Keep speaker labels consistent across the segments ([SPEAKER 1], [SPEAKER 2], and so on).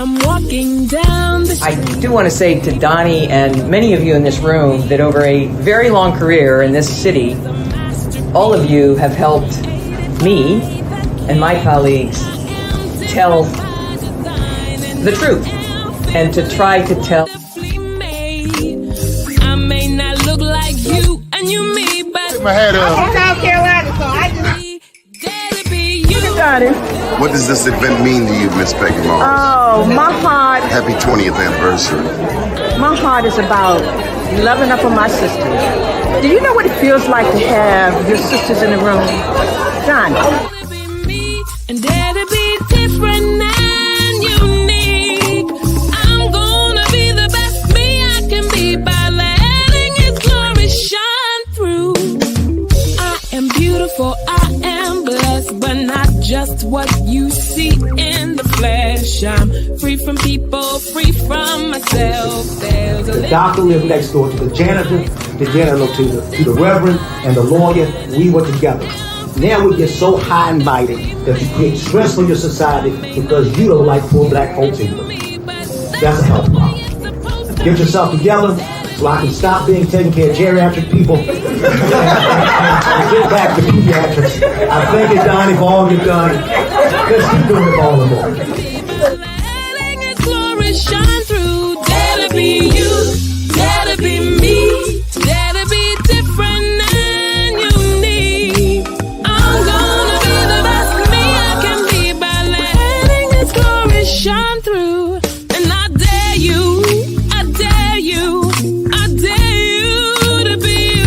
[SPEAKER 1] I'm walking down the street.
[SPEAKER 2] I do want to say to Doni and many of you in this room that over a very long career in this city, all of you have helped me and my colleagues tell the truth and to try to tell.
[SPEAKER 1] I may not look like you and you me, but
[SPEAKER 3] my head up.
[SPEAKER 4] I'm South Carolina, so I just
[SPEAKER 3] What does this event mean to you, Miss Peggy Moss?
[SPEAKER 4] Oh, my heart.
[SPEAKER 3] Happy 20th anniversary.
[SPEAKER 4] My heart is about loving up on my sisters. Do you know what it feels like to have your sisters in the room? Johnny.
[SPEAKER 1] and dare to be different and unique. I'm gonna be the best me I can be by letting His glory shine through. I am beautiful, I am blessed, but not just what you see in the flesh. I'm free from people, free from myself. There's
[SPEAKER 5] The doctor lived next door to the janitor to the reverend and the lawyer. We were together. Now we get so high and mighty that you create stress for your society because you don't like poor black folks either. That's a health problem. Get yourself together so I can stop being taking care of geriatric people and get back to pediatrics. I thank you, Doni, for all you've done. Let's keep doing it all the more.
[SPEAKER 1] letting His glory shine through. Dare to be you, dare to be me, dare to be different and unique. I'm gonna be the best me I can be by letting His glory shine through. And I dare you, I dare you, I dare you to be you.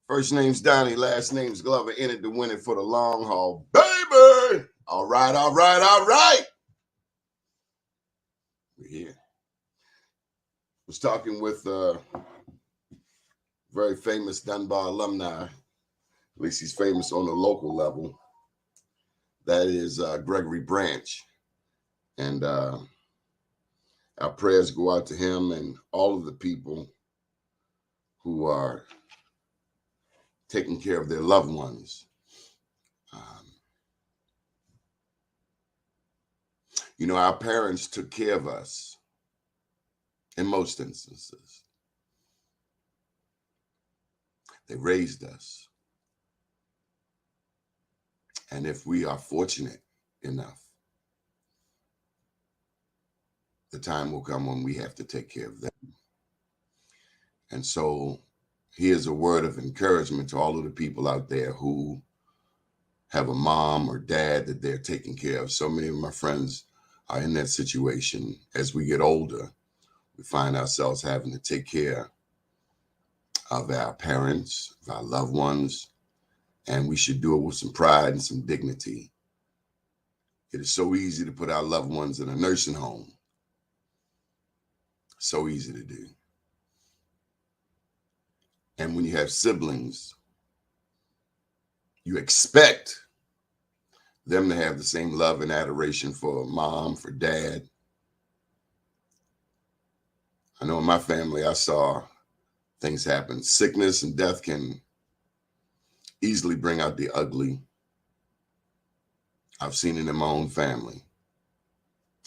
[SPEAKER 3] First name's Doni, last name's Glover. In it to win it for the long haul, baby. All right, all right, all right. We're here. Was talking with very famous Dunbar alumni. At least he's famous on the local level. That is Gregory Branch. And our prayers go out to him and all of the people who are taking care of their loved ones. You know, our parents took care of us in most instances. They raised us. And if we are fortunate enough, the time will come when we have to take care of them. And so here's a word of encouragement to all of the people out there who have a mom or dad that they're taking care of. So many of my friends are in that situation. As we get older, we find ourselves having to take care of our parents, of our loved ones, and we should do it with some pride and some dignity. It is so easy to put our loved ones in a nursing home. So easy to do. And when you have siblings, you expect them to have the same love and adoration for mom, for dad. I know in my family, I saw things happen. Sickness and death can easily bring out the ugly. I've seen it in my own family.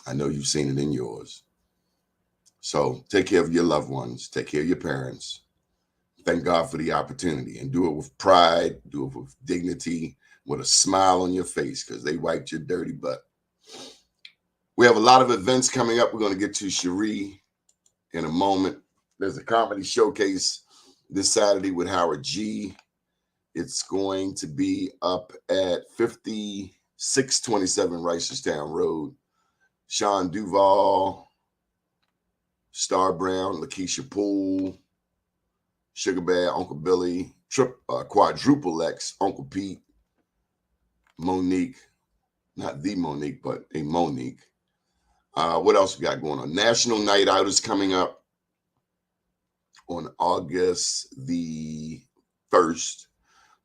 [SPEAKER 3] I know you've seen it in yours. So take care of your loved ones. Take care of your parents. Thank God for the opportunity and do it with pride, do it with dignity, with a smile on your face because they wiped your dirty butt. We have a lot of events coming up. We're going to get to Cherie in a moment. There's a comedy showcase this Saturday with Howard G. It's going to be up at 5627 Reisterstown Road. Sean Duvall, Star Brown, Lakeisha Poole, Sugar Bear, Uncle Billy, Quadruple X, Uncle Pete, Monique, not the Monique, but a Monique. What else we got going on? National Night Out is coming up on August the 1st.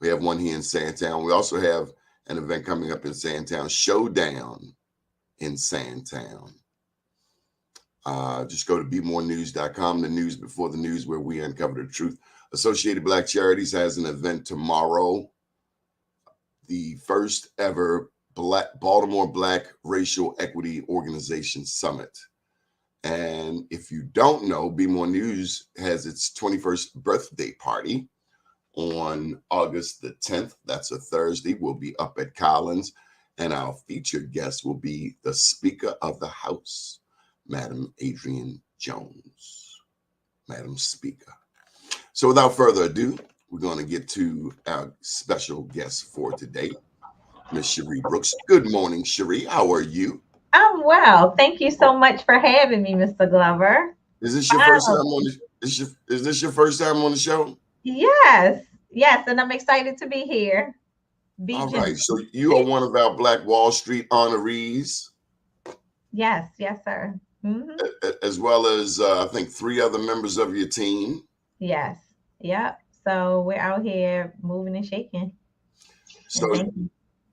[SPEAKER 3] We have one here in Sandtown. We also have an event coming up in Sandtown, Showdown in Sandtown. Just go to bemorenews.com, the news before the news, where we uncover the truth. Associated Black Charities has an event tomorrow, the first ever Baltimore Black Racial Equity Organization Summit. And if you don't know, Be More News has its 21st birthday party on August the 10th. That's a Thursday. We'll be up at Collins, and our featured guest will be the Speaker of the House, Madam Adrienne Jones. Madam Speaker. So without further ado, we're going to get to our special guest for today, Miss Cherie Brooks. Good morning, Cherie. How are you?
[SPEAKER 6] I'm well. Thank you so much for having me, Mr. Glover.
[SPEAKER 3] Is this your first time on the is this your first time on the show?
[SPEAKER 6] Yes, yes, and I'm excited to be here.
[SPEAKER 3] All right. So you are one of our Black Wall Street honorees.
[SPEAKER 6] Yes, yes, sir.
[SPEAKER 3] As well as I think 3 other members of your team.
[SPEAKER 6] Yes. Yep. So we're out here moving and shaking.
[SPEAKER 3] So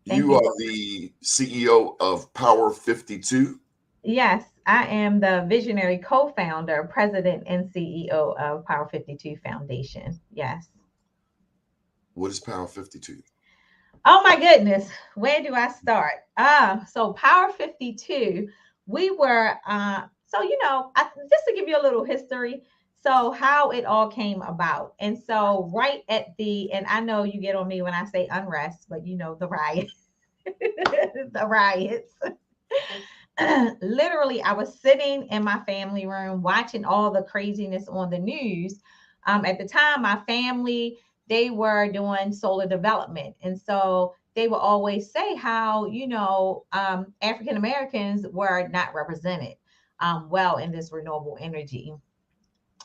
[SPEAKER 6] Thank
[SPEAKER 3] you are the CEO of Power 52.
[SPEAKER 6] Yes, I am the visionary co-founder, president, and CEO of Power 52 Foundation. Yes.
[SPEAKER 3] What is Power 52?
[SPEAKER 6] Oh my goodness, where do I start? So Power 52, we were just to give you a little history. So how it all came about. And so right at and I know you get on me when I say unrest, but you know, the riots, the riots. Literally, I was sitting in my family room watching all the craziness on the news. At the time, my family, they were doing solar development. And so they would always say how, African Americans were not represented well in this renewable energy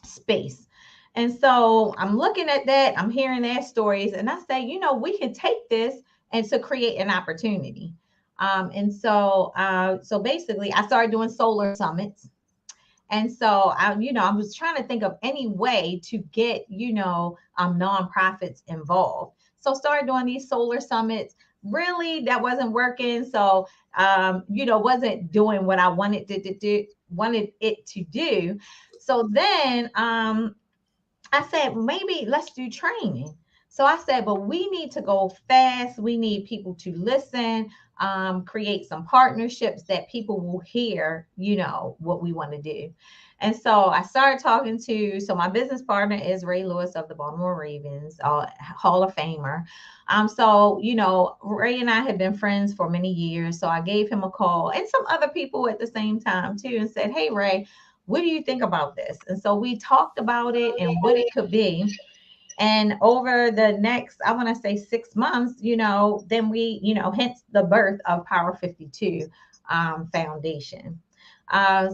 [SPEAKER 6] space. And so I'm looking at that, I'm hearing their stories, and I say, we can take this and to create an opportunity. So basically I started doing solar summits. And so I was trying to think of any way to get, nonprofits involved. So started doing these solar summits. Really, that wasn't working. So, wasn't doing what I wanted it to do. So then I said, maybe let's do training. So I said, but we need to go fast. We need people to listen, create some partnerships that people will hear, what we want to do. And so I started talking so my business partner is Ray Lewis of the Baltimore Ravens, Hall of Famer. Ray and I had been friends for many years. So I gave him a call and some other people at the same time too, and said, hey, Ray, what do you think about this? And so we talked about it and what it could be. And over the next, I want to say 6 months, then we, hence the birth of Power 52 Foundation. They,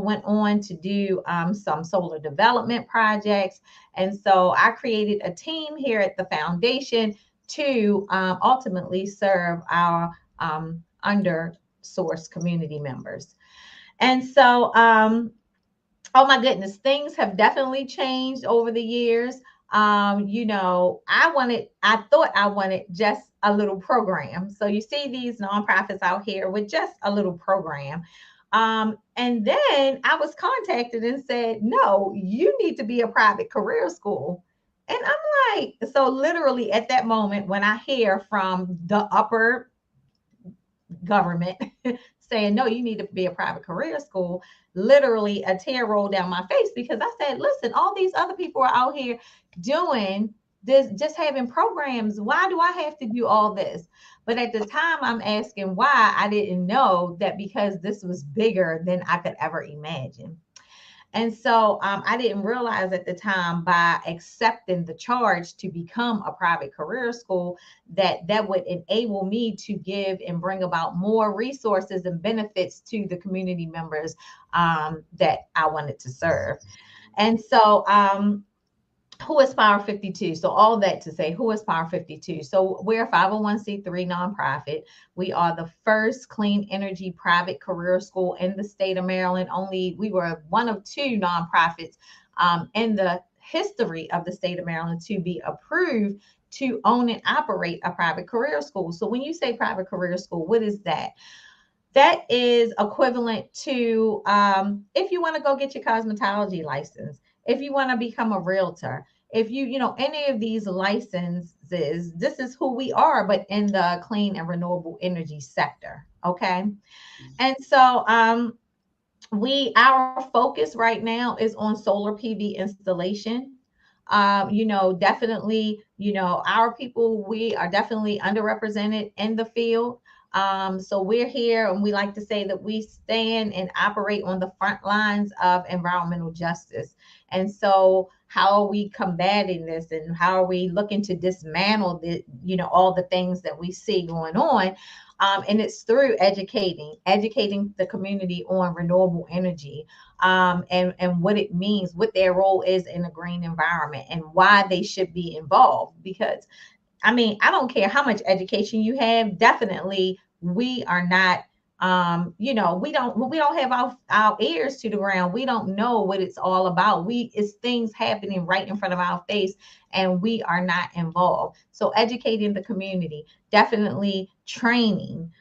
[SPEAKER 6] went on to do some solar development projects. And so I created a team here at the foundation to ultimately serve our undersourced community members. And so, oh my goodness, things have definitely changed over the years. I thought I wanted just a little program. So you see these nonprofits out here with just a little program. And then I was contacted and said, no, you need to be a private career school. And I'm like, so literally at that moment, when I hear from the upper government saying, no, you need to be a private career school, literally a tear rolled down my face, because I said, listen, all these other people are out here doing this, just having programs. Why do I have to do all this? But at the time I'm asking why, I didn't know that because this was bigger than I could ever imagine. And so I didn't realize at the time, by accepting the charge to become a private career school, that would enable me to give and bring about more resources and benefits to the community members that I wanted to serve. And so who is Power 52? So all that to say, who is Power 52? So we're a 501c3 nonprofit. We are the first clean energy private career school in the state of Maryland. We were one of 2 nonprofits in the history of the state of Maryland to be approved to own and operate a private career school. So when you say private career school, what is that? That is equivalent to if you want to go get your cosmetology license, if you want to become a realtor, if any of these licenses, this is who we are, but in the clean and renewable energy sector. Okay. And so our focus right now is on solar PV installation. Definitely, our people, we are definitely underrepresented in the field. So we're here, and we like to say that we stand and operate on the front lines of environmental justice. And so how are we combating this, and how are we looking to dismantle all the things that we see going on? And it's through educating the community on renewable energy, and what it means, what their role is in a green environment, and why they should be involved. Because I don't care how much education you have. Definitely, we are not, we don't have our ears to the ground. We don't know what it's all about. It's things happening right in front of our face, and we are not involved. So educating the community, definitely training.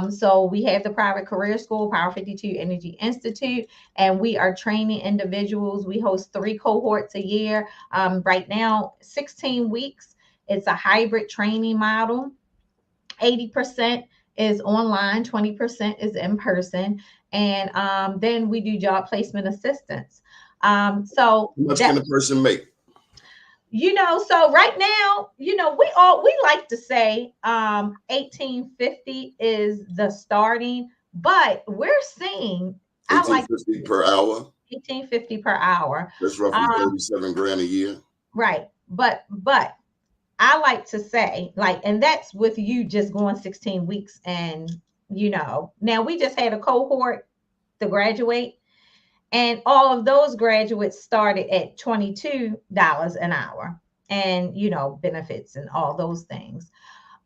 [SPEAKER 6] So we have the private career school, Power 52 Energy Institute, and we are training individuals. We host 3 cohorts a year. Right now, 16 weeks. It's a hybrid training model. 80% is online, 20% is in person. And then we do job placement assistance. So
[SPEAKER 3] how much can a person make?
[SPEAKER 6] So right now, we like to say 1850 is the starting, but we're seeing
[SPEAKER 3] 1850 per hour.
[SPEAKER 6] 1850 per hour.
[SPEAKER 3] That's roughly 37 grand a year.
[SPEAKER 6] Right. But I like to say, and that's with you just going 16 weeks. And, now we just had a cohort to graduate, and all of those graduates started at $22 an hour, and, benefits and all those things.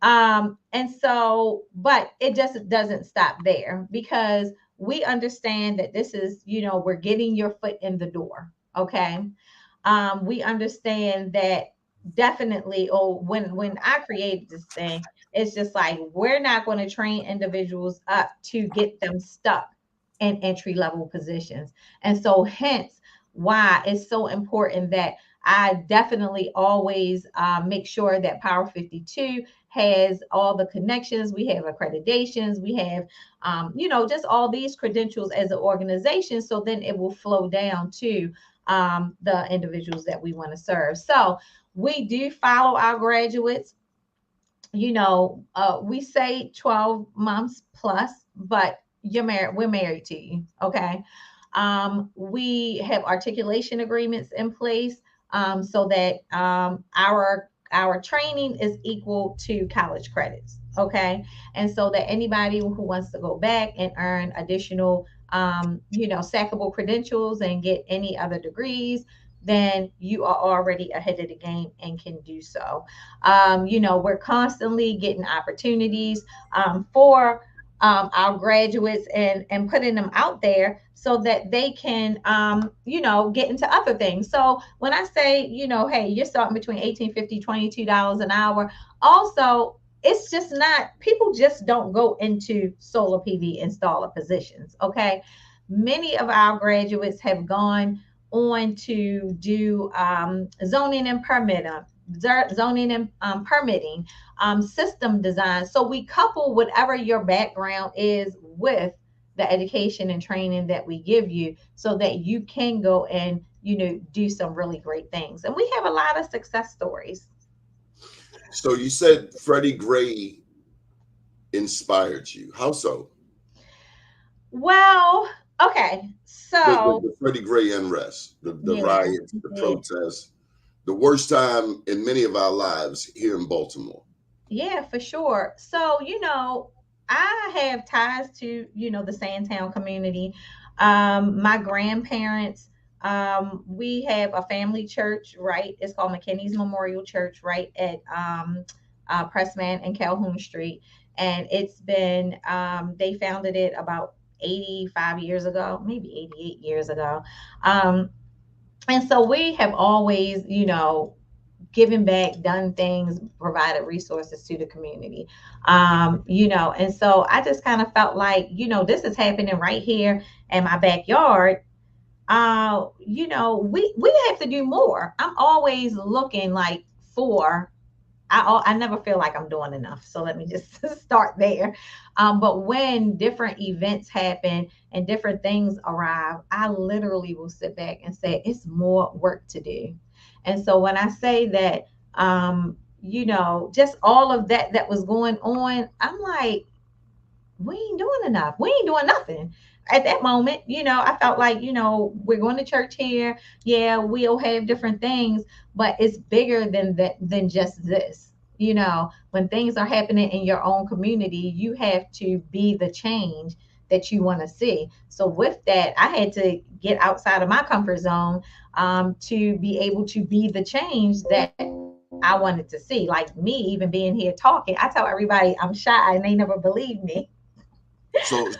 [SPEAKER 6] And so, but it just doesn't stop there, because we understand that this is, we're getting your foot in the door. Okay. We understand that definitely, when I created this thing, it's just like, we're not going to train individuals up to get them stuck in entry level positions. And so hence why it's so important that I definitely always make sure that Power 52 has all the connections. We have accreditations. We have, just all these credentials as an organization. So then it will flow down to the individuals that we want to serve. So we do follow our graduates. We say 12 months plus, but we're married to you. Okay. We have articulation agreements in place, so that our training is equal to college credits. Okay. And so that anybody who wants to go back and earn additional, stackable credentials and get any other degrees, then you are already ahead of the game and can do so. We're constantly getting opportunities for our graduates, and putting them out there so that they can, get into other things. So when I say, hey, you're starting between $18.50, $22 an hour. Also, it's just not, people just don't go into solar PV installer positions. Okay. Many of our graduates have gone on to do zoning and permitting, system design. So we couple whatever your background is with the education and training that we give you, so that you can go and, do some really great things. And we have a lot of success stories.
[SPEAKER 3] So you said Freddie Gray inspired you. How so?
[SPEAKER 6] Well, okay. So
[SPEAKER 3] the Freddie Gray unrest, the riots, the protests, the worst time in many of our lives here in Baltimore.
[SPEAKER 6] Yeah, for sure. So, I have ties to, the Sandtown community. My grandparents, we have a family church, right? It's called McKinney's Memorial Church, right at Pressman and Calhoun Street. And it's been, they founded it about 85 years ago, maybe 88 years ago. And so we have always, given back, done things, provided resources to the community. And so I just kind of felt like, this is happening right here in my backyard. we have to do more. I'm always looking like for I never feel like I'm doing enough. So let me just start there. But when different events happen and different things arrive, I literally will sit back and say, it's more work to do. And so when I say that, just all of that was going on, I'm like, we ain't doing enough. We ain't doing nothing. At that moment, I felt like, we're going to church here. Yeah, we'll have different things, but it's bigger than that, than just this. When things are happening in your own community, you have to be the change that you want to see. So with that, I had to get outside of my comfort zone, to be able to be the change that I wanted to see. Like me, even being here talking, I tell everybody I'm shy and they never believe me. But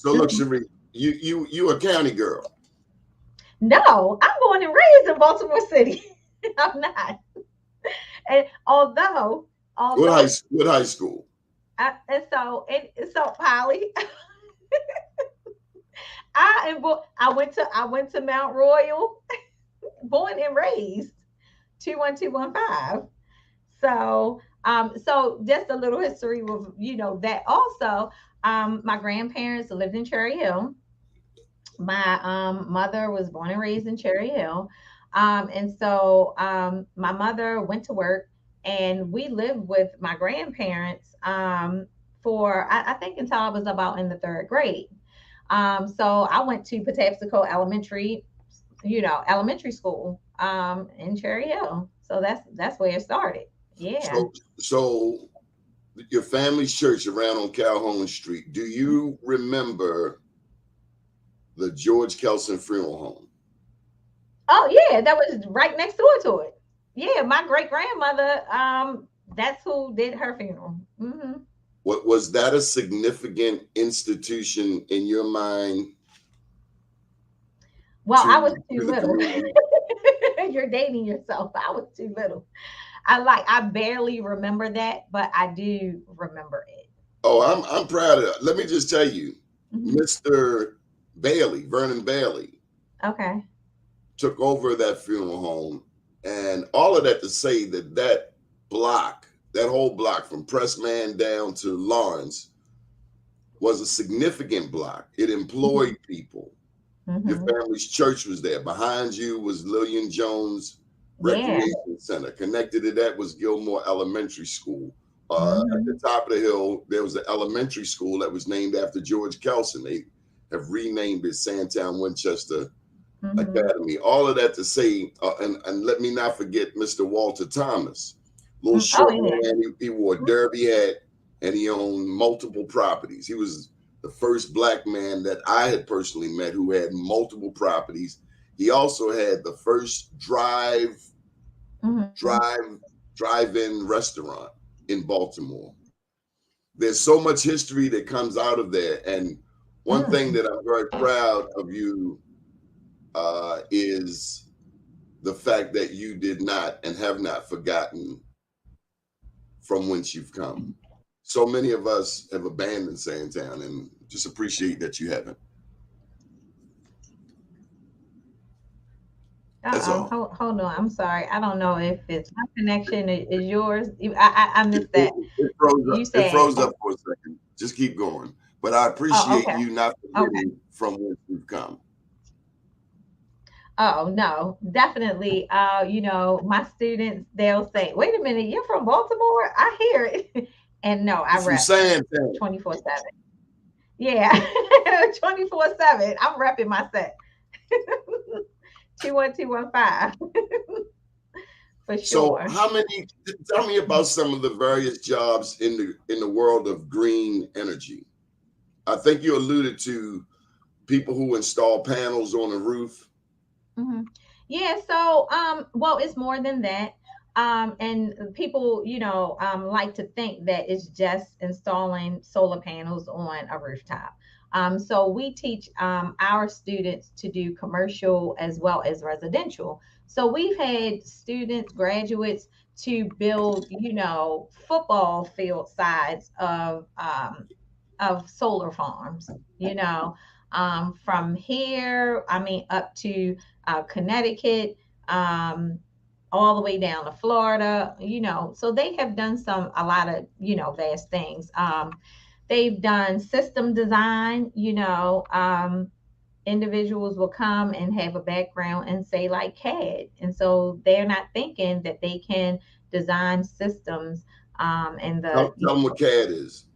[SPEAKER 3] Look, Cherie, you a county girl.
[SPEAKER 6] no, I'm born and raised in Baltimore City. I'm not. And although
[SPEAKER 3] What high school?
[SPEAKER 6] and so Polly, I went to Mount Royal, born and raised 21215. So just a little history of that also. My grandparents lived in Cherry Hill. My mother was born and raised in Cherry Hill. And so my mother went to work, and we lived with my grandparents for, I think, until I was about in the third grade. So I went to Patapsco elementary school in Cherry Hill. So that's where it started. Yeah.
[SPEAKER 3] So your family's church around on Calhoun Street. Do you remember the George Kelson Funeral Home?
[SPEAKER 6] Oh yeah, that was right next door to it. Yeah, my great grandmother, that's who did her funeral.
[SPEAKER 3] What was that a significant institution in your mind?
[SPEAKER 6] Well, I was too little. You're dating yourself. I was too little. I barely remember that, but I do remember it.
[SPEAKER 3] Oh, I'm proud of it. Let me just tell you,
[SPEAKER 6] Mhm.
[SPEAKER 3] Mr. Bailey, Vernon Bailey,
[SPEAKER 6] Okay.
[SPEAKER 3] took over that funeral home, and all of that to say that block, that whole block from Pressman down to Lawrence, was a significant block. It employed people. Your
[SPEAKER 6] Hmm.
[SPEAKER 3] family's church was there. Behind you was Lillian Jones
[SPEAKER 6] Yeah.
[SPEAKER 3] Recreation Center. Connected to that was Gilmore Elementary School. At the
[SPEAKER 6] Hmm.
[SPEAKER 3] top of the hill, there was an elementary school that was named after George Kelson. They have renamed it Sandtown Winchester
[SPEAKER 6] Hmm.
[SPEAKER 3] Academy. All of that to say, and let me not forget Mr. Walter Thomas, little
[SPEAKER 6] Oh
[SPEAKER 3] short
[SPEAKER 6] yeah.
[SPEAKER 3] man. He wore a derby hat, and he owned multiple properties. He was the first black man that I had personally met who had multiple properties. He also had the first
[SPEAKER 6] Hmm.
[SPEAKER 3] drive drive-in restaurant in Baltimore. There's so much history that comes out of there, and one thing
[SPEAKER 6] Mm.
[SPEAKER 3] that I'm very proud of you is the fact that you did not and have not forgotten from whence you've come. So many of us have abandoned Sandtown, and just appreciate that you haven't. That's
[SPEAKER 6] Uh-oh.
[SPEAKER 3] all.
[SPEAKER 6] Hold on. I'm sorry. I don't know if it's my connection is yours. I
[SPEAKER 3] It,
[SPEAKER 6] missed
[SPEAKER 3] it,
[SPEAKER 6] that.
[SPEAKER 3] it froze up.
[SPEAKER 6] You
[SPEAKER 3] It
[SPEAKER 6] said,
[SPEAKER 3] froze up for a second. Just keep going. But I
[SPEAKER 6] oh,
[SPEAKER 3] appreciate
[SPEAKER 6] okay.
[SPEAKER 3] you not
[SPEAKER 6] Okay.
[SPEAKER 3] forgetting from whence you've come.
[SPEAKER 6] Oh, no, definitely. My students, they'll say, wait a minute, you're from Baltimore? I hear it. And no, I
[SPEAKER 3] You're from
[SPEAKER 6] rep
[SPEAKER 3] Sandtown.
[SPEAKER 6] 24/7. Yeah, 24/7. I'm repping my set. 21215 for
[SPEAKER 3] So
[SPEAKER 6] sure.
[SPEAKER 3] how many, tell me about some of the various jobs in the world of green energy. I think you alluded to people who install panels on the roof.
[SPEAKER 6] Hmm. Yeah, so well, it's more than that. And people, like to think that it's just installing solar panels on a rooftop. So we teach our students to do commercial as well as residential. So we've had students, graduates, to build, football field sides of solar farms, you know. from here, I mean, up to Connecticut, all the way down to Florida, so they have done a lot of, vast things. They've done system design, individuals will come and have a background and say like CAD. And so they're not thinking that they can design systems and
[SPEAKER 3] Tell them what CAD is.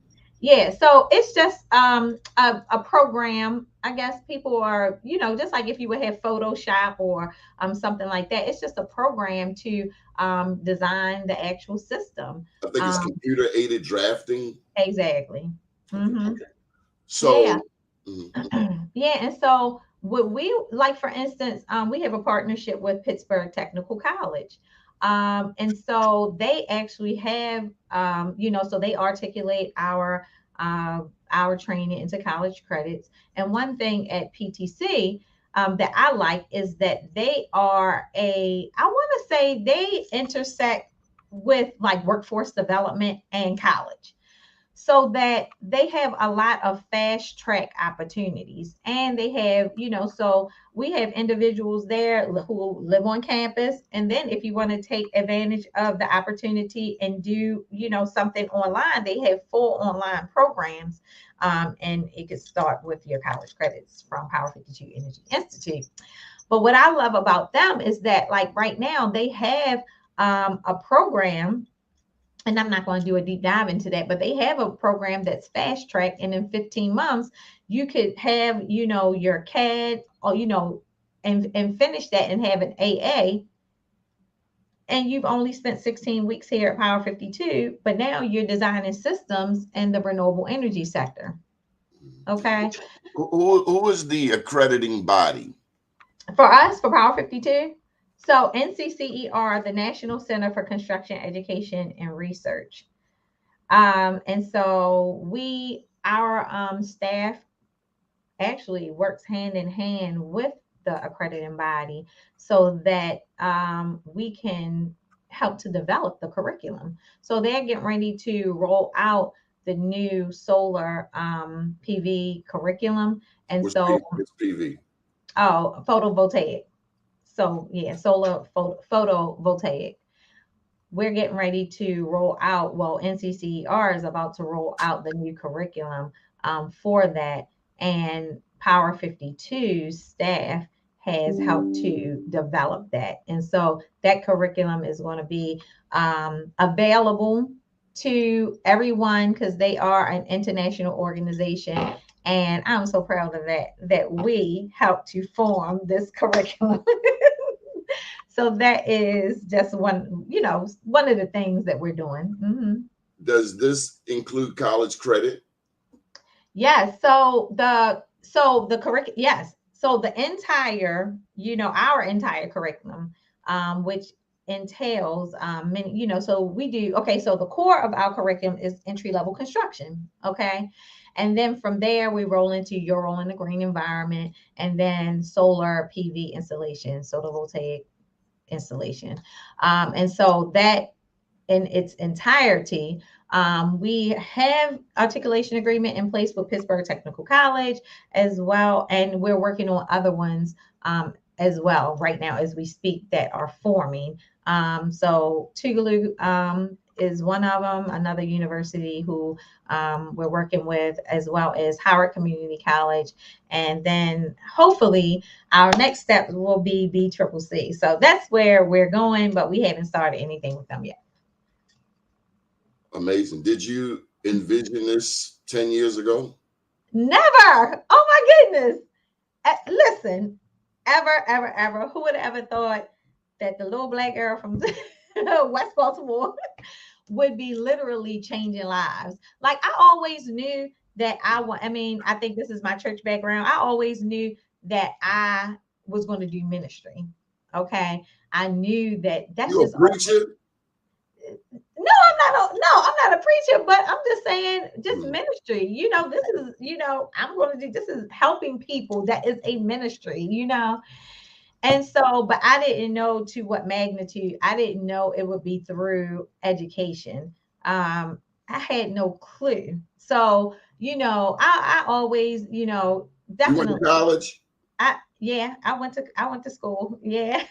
[SPEAKER 6] yeah, so it's just a program. I guess people are, just like if you would have Photoshop or something like that. It's just a program to design the actual system.
[SPEAKER 3] I think it's computer aided drafting.
[SPEAKER 6] Exactly. Mm-hmm.
[SPEAKER 3] Okay. So
[SPEAKER 6] yeah. Yeah, and so what we like, for instance, we have a partnership with Pittsburgh Technical College. And so they actually have, so they articulate our training into college credits. And one thing at PTC that I like is that they are I want to say they intersect with like workforce development and college, so that they have a lot of fast track opportunities. And they have, so we have individuals there who live on campus. And then if you want to take advantage of the opportunity and do, something online, they have full online programs. And it could start with your college credits from Power 52 Energy Institute. But what I love about them is that, like, right now they have a program, and I'm not going to do a deep dive into that, but they have a program that's fast track. And in 15 months, you could have, your CAD or, and finish that and have an AA. And you've only spent 16 weeks here at Power 52, but now you're designing systems in the renewable energy sector. Okay.
[SPEAKER 3] Who is the accrediting body?
[SPEAKER 6] For us, for Power 52? So NCCER, the National Center for Construction Education and Research. And so our staff actually works hand in hand with the accrediting body so that we can help to develop the curriculum. So they're getting ready to roll out the new solar PV curriculum. And
[SPEAKER 3] What's PV?
[SPEAKER 6] Oh, photovoltaic. So yeah, solar photovoltaic. We're getting ready to roll out, well, NCCER is about to roll out the new curriculum for that. And Power 52 staff has helped to develop that. And so that curriculum is going to be available to everyone because they are an international organization. And I'm so proud of that we helped to form this curriculum. So that is just one of the things that we're doing. Mm-hmm.
[SPEAKER 3] Does this include college credit?
[SPEAKER 6] Yes. So the curriculum, yes. So the entire, our entire curriculum, which entails many, so we do, okay, so the core of our curriculum is entry-level construction, okay? And then from there, we roll into your role in the green environment, and then solar PV installation, photovoltaic installation. And so that in its entirety, we have articulation agreement in place with Pittsburgh Technical College as well. And we're working on other ones as well right now as we speak that are forming. So Tougaloo is one of them, another university who we're working with, as well as Howard Community College. And then hopefully our next step will be BCCC. So that's where we're going, but we haven't started anything with them yet.
[SPEAKER 3] Amazing. Did you envision this 10 years ago?
[SPEAKER 6] Never. Oh my goodness. Listen, ever. Who would have ever thought that the little black girl from West Baltimore would be literally changing lives? Like, I always knew that I think this is my church background. I always knew that I was going to do ministry. Okay. I knew that's
[SPEAKER 3] you
[SPEAKER 6] just
[SPEAKER 3] a preacher?
[SPEAKER 6] No, I'm not a preacher, but I'm just saying, just ministry. This is, I'm going to do, this is helping people. That is a ministry, And so, but I didn't know to what magnitude. I didn't know it would be through education. I had no clue. So, I always,
[SPEAKER 3] You went to
[SPEAKER 6] definitely.
[SPEAKER 3] college?
[SPEAKER 6] I went to school. Yeah.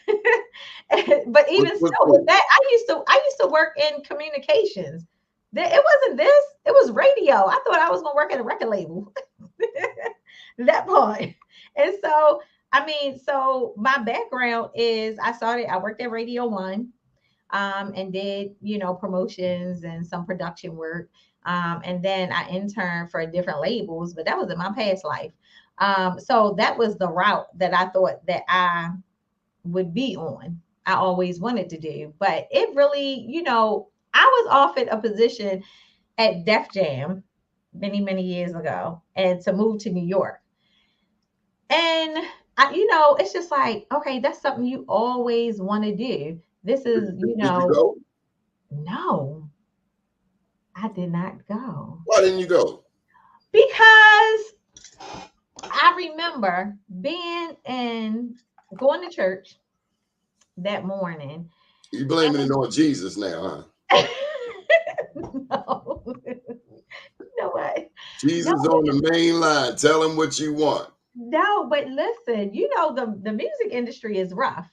[SPEAKER 6] But
[SPEAKER 3] What,
[SPEAKER 6] even
[SPEAKER 3] what
[SPEAKER 6] still with
[SPEAKER 3] school?
[SPEAKER 6] that, I used to work in communications. It wasn't this, it was radio. I thought I was gonna work at a record label. That part. And so, I mean, so my background is I worked at Radio One, and did, promotions and some production work. And then I interned for different labels, but that was in my past life. So that was the route that I thought that I would be on. I always wanted to do, but it really, I was offered a position at Def Jam many, many years ago, and to move to New York. And it's just like, okay, that's something you always want to do. This is,
[SPEAKER 3] Did you go?
[SPEAKER 6] no, I did not go
[SPEAKER 3] Why didn't you go?
[SPEAKER 6] because I remember going to church that morning.
[SPEAKER 3] You blaming it on Jesus now,
[SPEAKER 6] No, you know what?
[SPEAKER 3] Jesus
[SPEAKER 6] No,
[SPEAKER 3] on the main line. Tell him what you want.
[SPEAKER 6] no, but listen, the music industry is rough,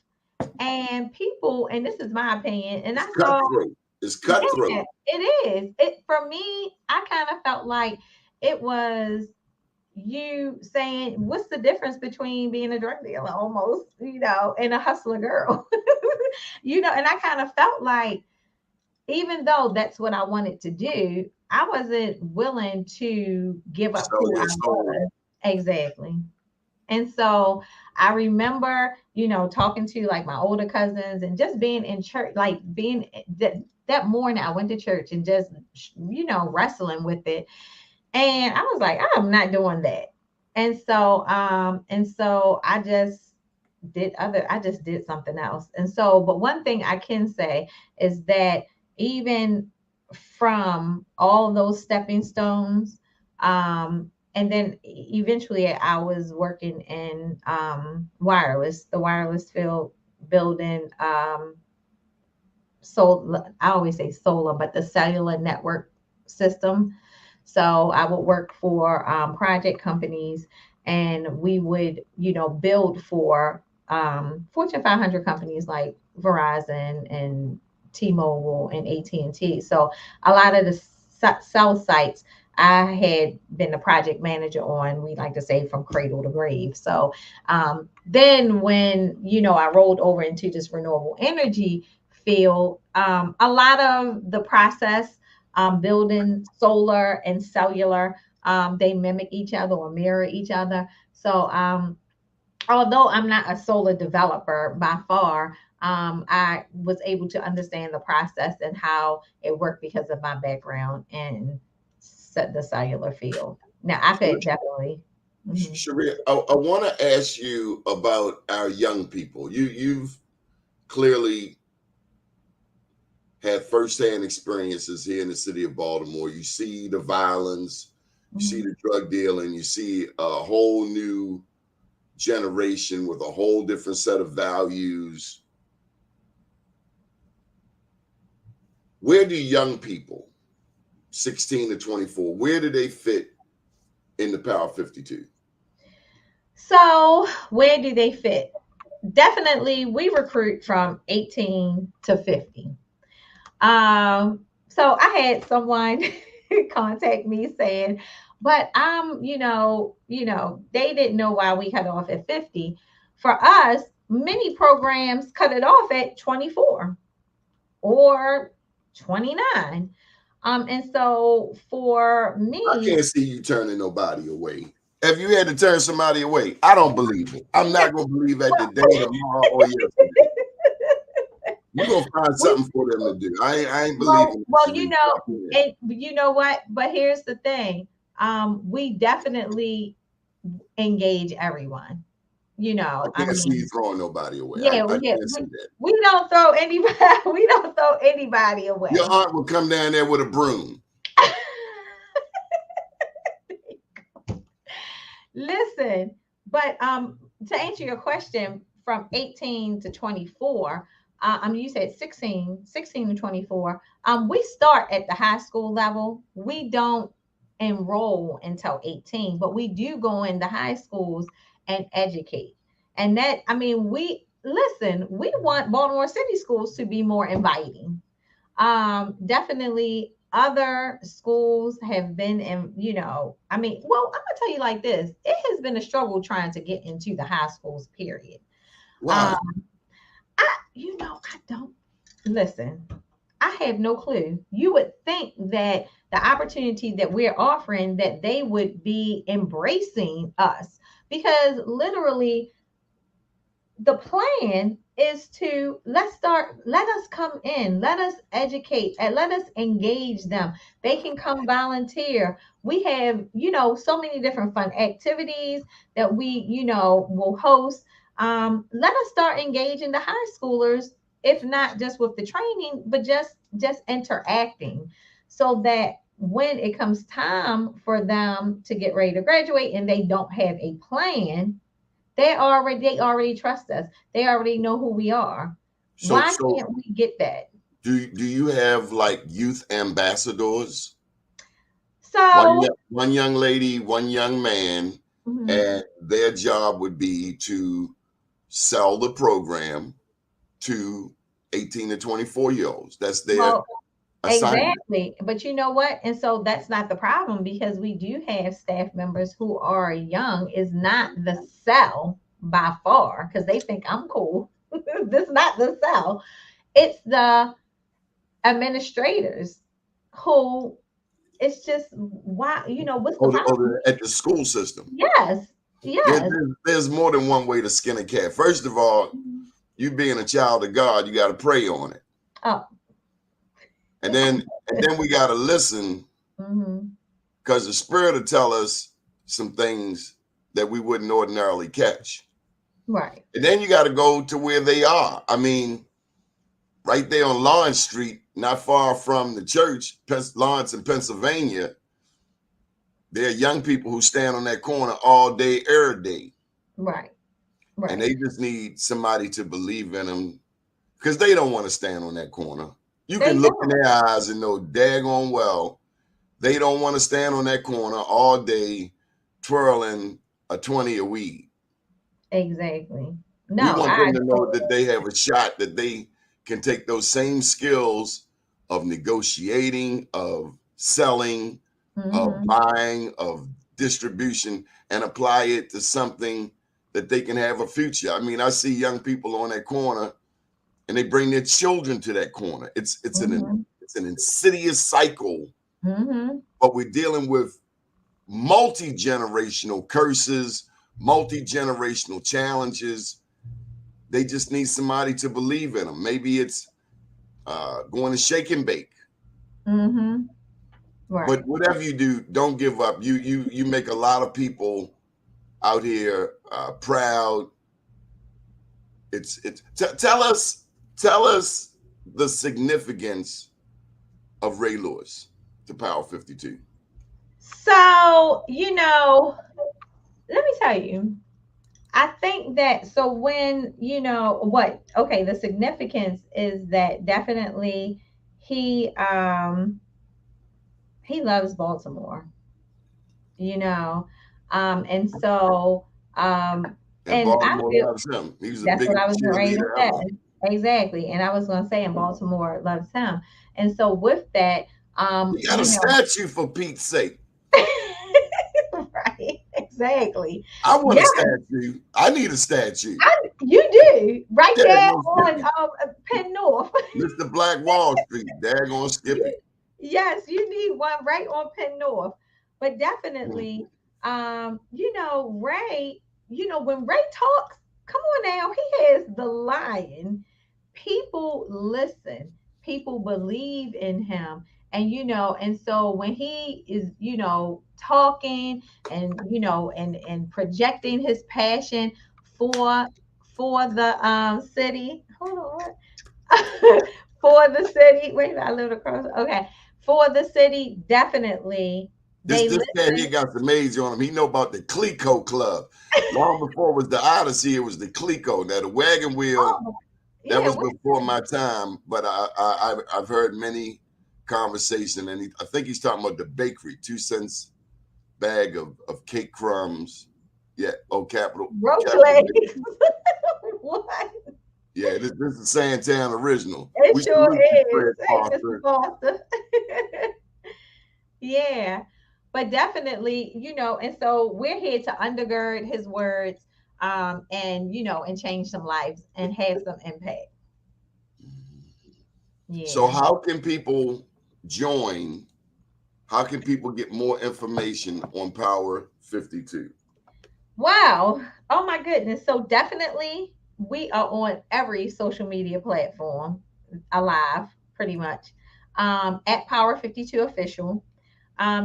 [SPEAKER 6] and people, and this is my opinion, and
[SPEAKER 3] It's
[SPEAKER 6] I saw.
[SPEAKER 3] cutthroat. It's
[SPEAKER 6] Yeah,
[SPEAKER 3] cutthroat.
[SPEAKER 6] it is. It for me, I kind of felt like it was you saying, what's the difference between being a drug dealer almost, and a hustler girl? And I kind of felt like, even though that's what I wanted to do, I wasn't willing to give up
[SPEAKER 3] Sell
[SPEAKER 6] who I
[SPEAKER 3] your soul.
[SPEAKER 6] was. Exactly. And so I remember, talking to like my older cousins and just being in church, like being that morning I went to church and just, wrestling with it. And I was like, I'm not doing that. And so I just did something else. And so, but one thing I can say is that even from all those stepping stones, and then eventually I was working in the wireless field, building so I always say solar, but the cellular network system. So I would work for project companies, and we would, build for Fortune 500 companies like Verizon and T-Mobile and AT&T. So a lot of the cell sites I had been the project manager on, we like to say, from cradle to grave. So then when, I rolled over into this renewable energy field, a lot of the process, building solar and cellular, they mimic each other or mirror each other. So although I'm not a solar developer by far, I was able to understand the process and how it worked because of my background in the cellular field. Now I could definitely. Mhm.
[SPEAKER 3] Cherie, I want to ask you about our young people. You've clearly had firsthand experiences here in the city of Baltimore. You see the violence, you see the drug dealing, you see a whole new generation with a whole different set of values. Where do young people, 16 to 24, where do they fit in the Power 52?
[SPEAKER 6] So where do they fit? Definitely, we recruit from 18 to 50. So I had someone contact me saying, but they didn't know why we cut off at 50. For us, many programs cut it off at 24 or 29. And so for me,
[SPEAKER 3] I can't see you turning nobody away. Have you had to turn somebody away? I don't believe it. I'm not going to believe it today, tomorrow, or yesterday. You're going to find something for them to do. I ain't believing
[SPEAKER 6] well, and you know what? But here's the thing. We definitely engage everyone.
[SPEAKER 3] I can't see you throwing nobody away.
[SPEAKER 6] Yeah,
[SPEAKER 3] I can't see that.
[SPEAKER 6] we don't throw anybody. We don't throw anybody away.
[SPEAKER 3] Your aunt would come down there with a broom.
[SPEAKER 6] Listen, but to answer your question, from 18 to 24, you said 16 to 24. We start at the high school level. We don't enroll until 18, but we do go into high schools and educate. And that, I mean, we want Baltimore City schools to be more inviting. Definitely other schools have been in, I mean, well, I'm gonna tell you like this, it has been a struggle trying to get into the high schools, period.
[SPEAKER 3] Why?
[SPEAKER 6] I don't listen. I have no clue. You would think that the opportunity that we're offering, that they would be embracing us, because literally the plan is to let us come in, let us educate, and let us engage them. They can come volunteer. We have, so many different fun activities that we, will host. Let us start engaging the high schoolers, if not just with the training, but just interacting, so that when it comes time for them to get ready to graduate and they don't have a plan, they already trust us. They already know who we are.
[SPEAKER 3] So,
[SPEAKER 6] Why can't we get that?
[SPEAKER 3] do you have like youth ambassadors?
[SPEAKER 6] So,
[SPEAKER 3] One young lady, one young man,
[SPEAKER 6] mhm.
[SPEAKER 3] and their job would be to sell the program to 18 to 24-year-olds. That's their
[SPEAKER 6] Well,
[SPEAKER 3] assignment.
[SPEAKER 6] exactly. But you know what? And so that's not the problem, because we do have staff members who are young. Is not the sell by far, because they think I'm cool. This is not the sell. It's the administrators who, it's just, why, what's the problem?
[SPEAKER 3] At the school system.
[SPEAKER 6] Yes. Yes.
[SPEAKER 3] There's more than one way to skin a cat. First of all,
[SPEAKER 6] Mhm.
[SPEAKER 3] you being a child of God, you got to pray on it.
[SPEAKER 6] Oh.
[SPEAKER 3] And then we got to listen,
[SPEAKER 6] Mm-hmm.
[SPEAKER 3] because the Spirit will tell us some things that we wouldn't ordinarily catch.
[SPEAKER 6] Right.
[SPEAKER 3] And then you got to go to where they are. I mean, right there on Lawrence Street, not far from the church, Lawrence in Pennsylvania, there are young people who stand on that corner all day, every day.
[SPEAKER 6] Right. Right.
[SPEAKER 3] And they just need somebody to believe in them, because they don't want to stand on that corner. You
[SPEAKER 6] They
[SPEAKER 3] can look in
[SPEAKER 6] don't.
[SPEAKER 3] their eyes and know daggone well they don't want to stand on that corner all day twirling a 20 a weed.
[SPEAKER 6] Exactly.
[SPEAKER 3] We
[SPEAKER 6] No,
[SPEAKER 3] want
[SPEAKER 6] I
[SPEAKER 3] them to know that they have a shot, that they can take those same skills of negotiating, of selling, of
[SPEAKER 6] mm-hmm.
[SPEAKER 3] buying, of distribution, and apply it to something that they can have a future. I mean, I see young people on that corner and they bring their children to that corner. It's
[SPEAKER 6] Mm-hmm.
[SPEAKER 3] an insidious cycle,
[SPEAKER 6] Mm-hmm.
[SPEAKER 3] but we're dealing with multi-generational curses, multi-generational challenges. They just need somebody to believe in them. Maybe it's going to shake and bake.
[SPEAKER 6] Mm-hmm. Right.
[SPEAKER 3] But whatever you do, don't give up. You make a lot of people out here proud. Tell us the significance of Ray Lewis to Power 52.
[SPEAKER 6] So, let me tell you, I think that, so when, the significance is that definitely he loves Baltimore, and so,
[SPEAKER 3] And
[SPEAKER 6] and I
[SPEAKER 3] Baltimore
[SPEAKER 6] feel,
[SPEAKER 3] loves him. He was the
[SPEAKER 6] that's what
[SPEAKER 3] biggest
[SPEAKER 6] I was ready to
[SPEAKER 3] cheerleader
[SPEAKER 6] say.
[SPEAKER 3] ever.
[SPEAKER 6] Exactly. And I was going to say, and Baltimore loves him. And so with that,
[SPEAKER 3] He got a statue, for Pete's sake.
[SPEAKER 6] right, exactly.
[SPEAKER 3] I want
[SPEAKER 6] Yeah,
[SPEAKER 3] a statue. I need a statue.
[SPEAKER 6] you do. Right
[SPEAKER 3] Yeah,
[SPEAKER 6] there
[SPEAKER 3] no
[SPEAKER 6] on
[SPEAKER 3] Skippy.
[SPEAKER 6] Penn North.
[SPEAKER 3] Mr. Black Wall Street. Daggone Skippy.
[SPEAKER 6] Yes, you need one right on Penn North. But definitely, Ray, when Ray talks, come on now, he has the lion. People listen, people believe in him. And so when he is, talking and, and projecting his passion for the city. Hold on. For the city. Wait, I lived across. Okay. For the city, definitely they
[SPEAKER 3] This cat
[SPEAKER 6] listen.
[SPEAKER 3] here got some age on him. He know about the Clico Club. Long before it was the Odyssey, it was the Clico. Now the wagon wheel,
[SPEAKER 6] Oh,
[SPEAKER 3] that
[SPEAKER 6] yeah.
[SPEAKER 3] was before my time, but I've heard many conversations, and I think he's talking about the bakery, 2 cents bag of cake crumbs. Yeah. Oh, Capital.
[SPEAKER 6] Roach
[SPEAKER 3] Capital.
[SPEAKER 6] legs. What?
[SPEAKER 3] Yeah, this is Santana original.
[SPEAKER 6] It
[SPEAKER 3] We
[SPEAKER 6] sure
[SPEAKER 3] salute you,
[SPEAKER 6] is.
[SPEAKER 3] Fred
[SPEAKER 6] Hey,
[SPEAKER 3] Foster.
[SPEAKER 6] Mr. Foster. Yeah, but definitely, and so we're here to undergird his words, and and change some lives and have some impact.
[SPEAKER 3] So
[SPEAKER 6] Yeah.
[SPEAKER 3] how can people join? How can people get more information on Power 52?
[SPEAKER 6] Wow. Oh my goodness. So definitely we are on every social media platform alive, pretty much. At Power 52 Official.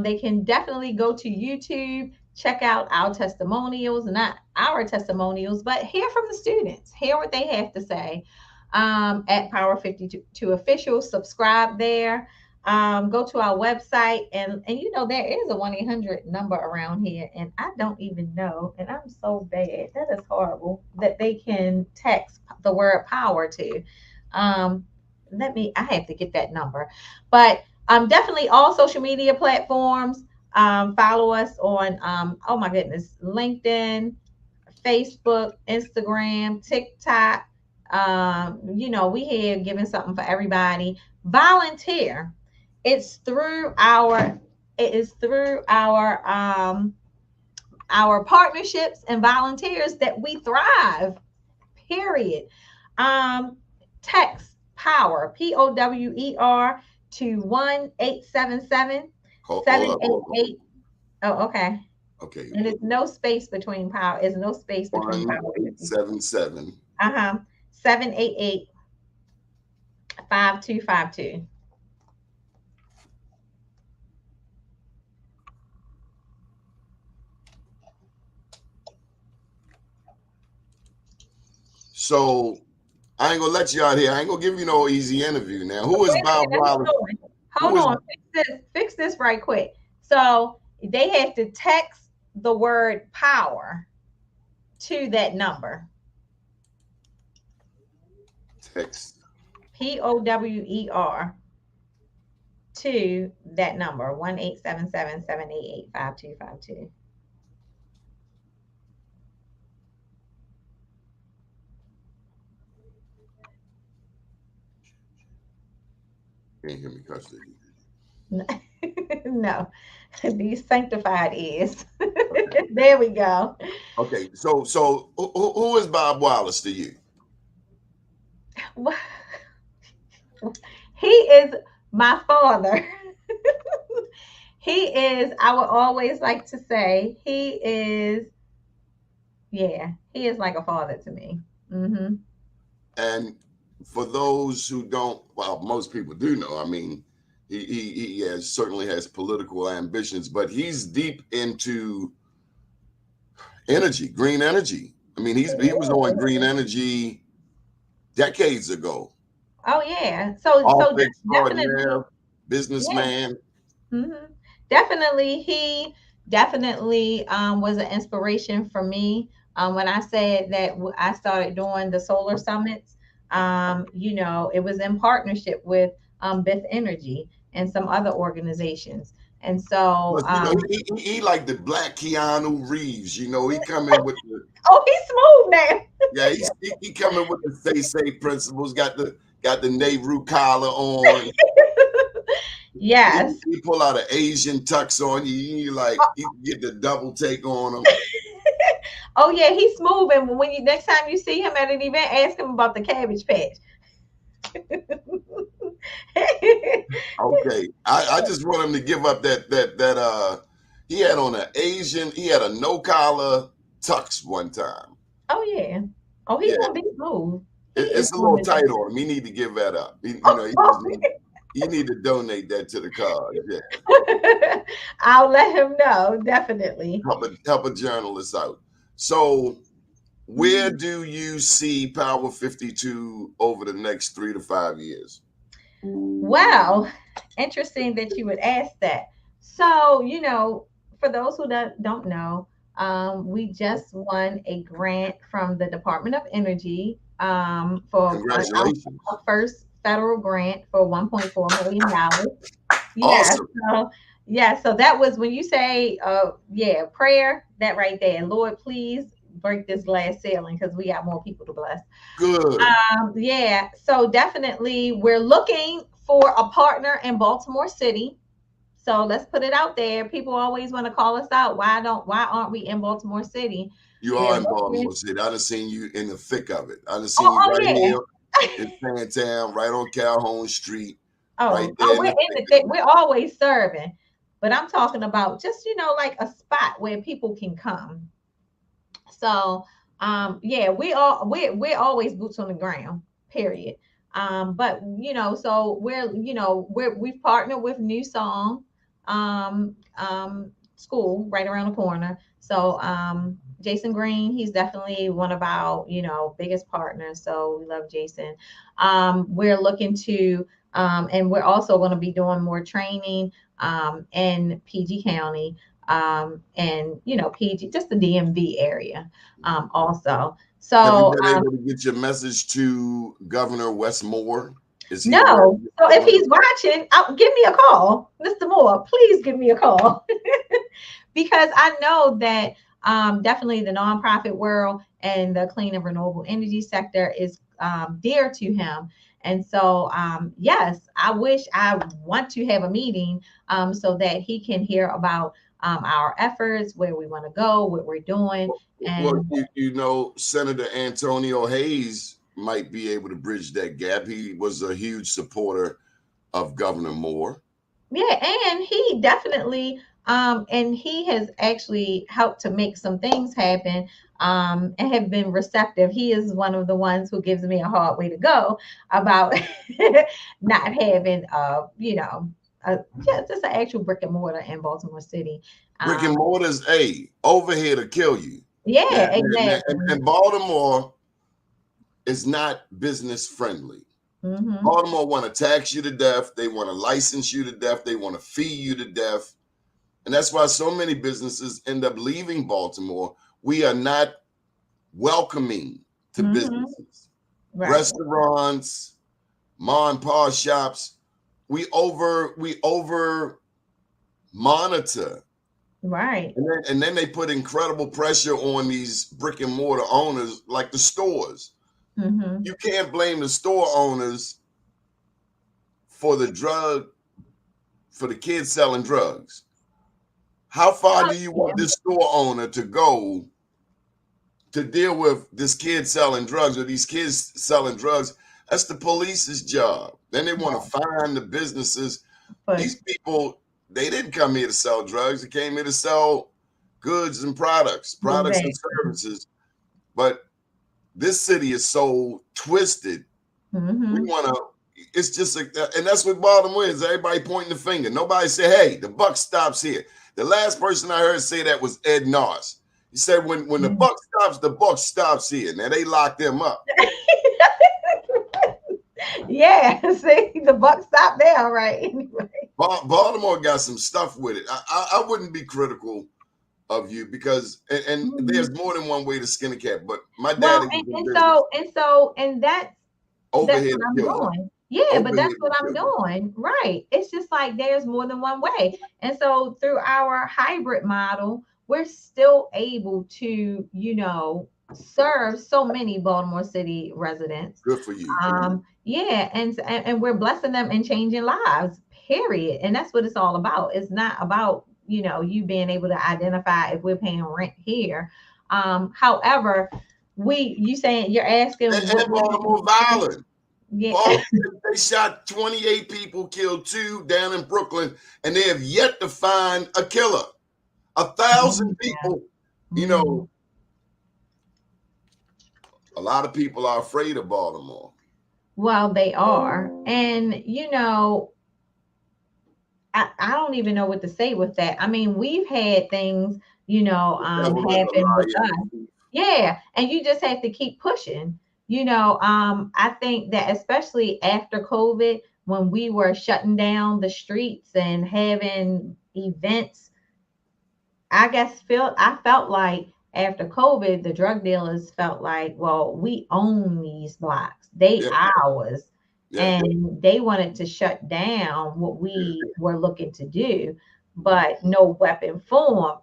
[SPEAKER 6] They can definitely go to YouTube, check out our testimonials, not our testimonials, but hear from the students, hear what they have to say. At Power 52 Official, subscribe there. Go to our website, and there is a 1-800 number around here, and I don't even know, and I'm so bad, that is horrible, that they can text the word power to. I have to get that number, but definitely all social media platforms. Follow us on oh my goodness, LinkedIn, Facebook, Instagram, TikTok. We here giving something for everybody. Volunteer. It is through our partnerships and volunteers that we thrive. Period. Text power, POWER, to 1-877
[SPEAKER 3] Hold up.
[SPEAKER 6] 788. Oh, okay.
[SPEAKER 3] Okay.
[SPEAKER 6] And there's no space between power. There's no space between power.
[SPEAKER 3] 1-877.
[SPEAKER 6] 788 5252.
[SPEAKER 3] So I ain't gonna let you out here. I ain't gonna give you no easy interview now. Who is Bob Wallace?
[SPEAKER 6] Hold on. Fix this right quick. So they have to text the word power to that number.
[SPEAKER 3] Text
[SPEAKER 6] POWER to that number, 1-877-788-5252.
[SPEAKER 3] Can't hear me, custody.
[SPEAKER 6] No, these sanctified ears. There we go.
[SPEAKER 3] Okay, so who is Bob Wallace to you?
[SPEAKER 6] He is my father. He is, I would always like to say, he is like a father to me. Mm-hmm.
[SPEAKER 3] And for those who don't, well, most people do know. I mean, he certainly has political ambitions, but he's deep into energy, green energy. I mean, he was on green energy decades ago.
[SPEAKER 6] Oh yeah, so definitely
[SPEAKER 3] businessman.
[SPEAKER 6] Yeah. Mm-hmm. Definitely, he definitely was an inspiration for me. When I said that I started doing the solar summits, it was in partnership with Beth Energy and some other organizations. And so,
[SPEAKER 3] he like the black Keanu Reeves. He come in with the
[SPEAKER 6] he's smooth now.
[SPEAKER 3] Yeah, he coming with the say principles. Got the Nehru collar on.
[SPEAKER 6] Yes.
[SPEAKER 3] He pull out an Asian tux on you. You get the double take on him.
[SPEAKER 6] Oh yeah, he's smooth. And when next time you see him at an event, ask him about the Cabbage Patch.
[SPEAKER 3] Okay, I just want him to give up that he had on he had a no collar tux one time.
[SPEAKER 6] Oh yeah. Oh, he's gonna be smooth.
[SPEAKER 3] It's a little tight on him. He need to give that up. You need to donate that to the cause. Yeah.
[SPEAKER 6] I'll let him know, definitely.
[SPEAKER 3] Help a journalist out. So where do you see Power 52 over the next 3 to 5 years?
[SPEAKER 6] Well, interesting that you would ask that. So, for those who don't know, we just won a grant from the Department of Energy for
[SPEAKER 3] Congratulations.
[SPEAKER 6] our first federal grant for $1.4 million.
[SPEAKER 3] Awesome.
[SPEAKER 6] So, Yeah, so that was when you say yeah, prayer, that right there. Lord, please break this glass ceiling because we got more people to bless.
[SPEAKER 3] Good.
[SPEAKER 6] Yeah, so definitely we're looking for a partner in Baltimore City. So let's put it out there. People always want to call us out. Why aren't we in Baltimore City?
[SPEAKER 3] You
[SPEAKER 6] We're
[SPEAKER 3] are in
[SPEAKER 6] looking.
[SPEAKER 3] Baltimore City. I done seen you in the thick of it. I done
[SPEAKER 6] Oh,
[SPEAKER 3] seen you
[SPEAKER 6] oh
[SPEAKER 3] right
[SPEAKER 6] yeah.
[SPEAKER 3] here in Fantown, right on Calhoun Street, right
[SPEAKER 6] Oh,
[SPEAKER 3] there in
[SPEAKER 6] we're
[SPEAKER 3] the
[SPEAKER 6] in
[SPEAKER 3] thick of it.
[SPEAKER 6] we're always serving. But I'm talking about just, like a spot where people can come. So yeah, we're always boots on the ground, period. But so we've partnered with New Song School right around the corner. So Jason Green, he's definitely one of our, biggest partners. So we love Jason. We're looking to and we're also going to be doing more training in PG County and PG, just the DMV area also.
[SPEAKER 3] Have you
[SPEAKER 6] So
[SPEAKER 3] been able to get your message to Governor Wes Moore? Is he aware of
[SPEAKER 6] no,
[SPEAKER 3] your
[SPEAKER 6] so if
[SPEAKER 3] plan?
[SPEAKER 6] he's watching, give me a call, Mr. Moore. Please give me a call because I know that definitely the nonprofit world and the clean and renewable energy sector is dear to him. And so, yes, I want to have a meeting so that he can hear about our efforts, where we want to go, what we're doing.
[SPEAKER 3] Well,
[SPEAKER 6] And
[SPEAKER 3] Senator Antonio Hayes might be able to bridge that gap. He was a huge supporter of Governor Moore.
[SPEAKER 6] yeah, and he definitely and he has actually helped to make some things happen and have been receptive. He is one of the ones who gives me a hard way to go about not having just an actual brick and mortar in Baltimore City.
[SPEAKER 3] Brick and mortar's over here to kill you.
[SPEAKER 6] Yeah, exactly.
[SPEAKER 3] And Baltimore is not business friendly.
[SPEAKER 6] Mm-hmm.
[SPEAKER 3] Baltimore want to tax you to death. They want to license you to death. They want to fee you to death. And that's why so many businesses end up leaving Baltimore. We are not welcoming to businesses,
[SPEAKER 6] Right.
[SPEAKER 3] restaurants, mom and pa shops. We over monitor.
[SPEAKER 6] Right.
[SPEAKER 3] And then they put incredible pressure on these brick and mortar owners, like the stores.
[SPEAKER 6] Mm-hmm.
[SPEAKER 3] You can't blame the store owners for the kids selling drugs. How far do you want this store owner to go to deal with this kid selling drugs or these kids selling drugs? That's the police's job. Then they want to find the businesses. These people, they didn't come here to sell drugs. They came here to sell goods and products and services. But this city is so twisted.
[SPEAKER 6] Mm-hmm.
[SPEAKER 3] We want to, it's just, and that's what Baltimore is. Everybody pointing the finger. Nobody say, hey, the buck stops here. The last person I heard say that was Ed Noss. He said, when the buck stops here. Now they locked them up.
[SPEAKER 6] Yeah, see, the buck stopped there, right?
[SPEAKER 3] Baltimore got some stuff with it. I wouldn't be critical of you because and there's more than one way to skin a cat. But my daddy
[SPEAKER 6] and that's
[SPEAKER 3] over
[SPEAKER 6] that's
[SPEAKER 3] here
[SPEAKER 6] what I'm
[SPEAKER 3] to
[SPEAKER 6] doing. Yeah,
[SPEAKER 3] over
[SPEAKER 6] but that's
[SPEAKER 3] here
[SPEAKER 6] what
[SPEAKER 3] to
[SPEAKER 6] I'm
[SPEAKER 3] kill
[SPEAKER 6] doing. Right. It's just like there's more than one way. And so through our hybrid model, we're still able to, serve so many Baltimore City residents.
[SPEAKER 3] Good for you.
[SPEAKER 6] Yeah, and we're blessing them and changing lives, period. And that's what it's all about. It's not about, you being able to identify if we're paying rent here. However, you're asking
[SPEAKER 3] And Baltimore violent.
[SPEAKER 6] Yeah.
[SPEAKER 3] They shot 28 people, killed 2 down in Brooklyn, and they have yet to find a killer. 1,000 people, a lot of people are afraid of Baltimore.
[SPEAKER 6] Well, they are. And, I don't even know what to say with that. I mean, we've had things, happen with us. Yeah. And you just have to keep pushing. I think that especially after COVID, when we were shutting down the streets and having events, I felt like after COVID, the drug dealers felt like, well, we own these blocks. They ours.
[SPEAKER 3] Yeah.
[SPEAKER 6] And they wanted to shut down what we were looking to do. but no weapon form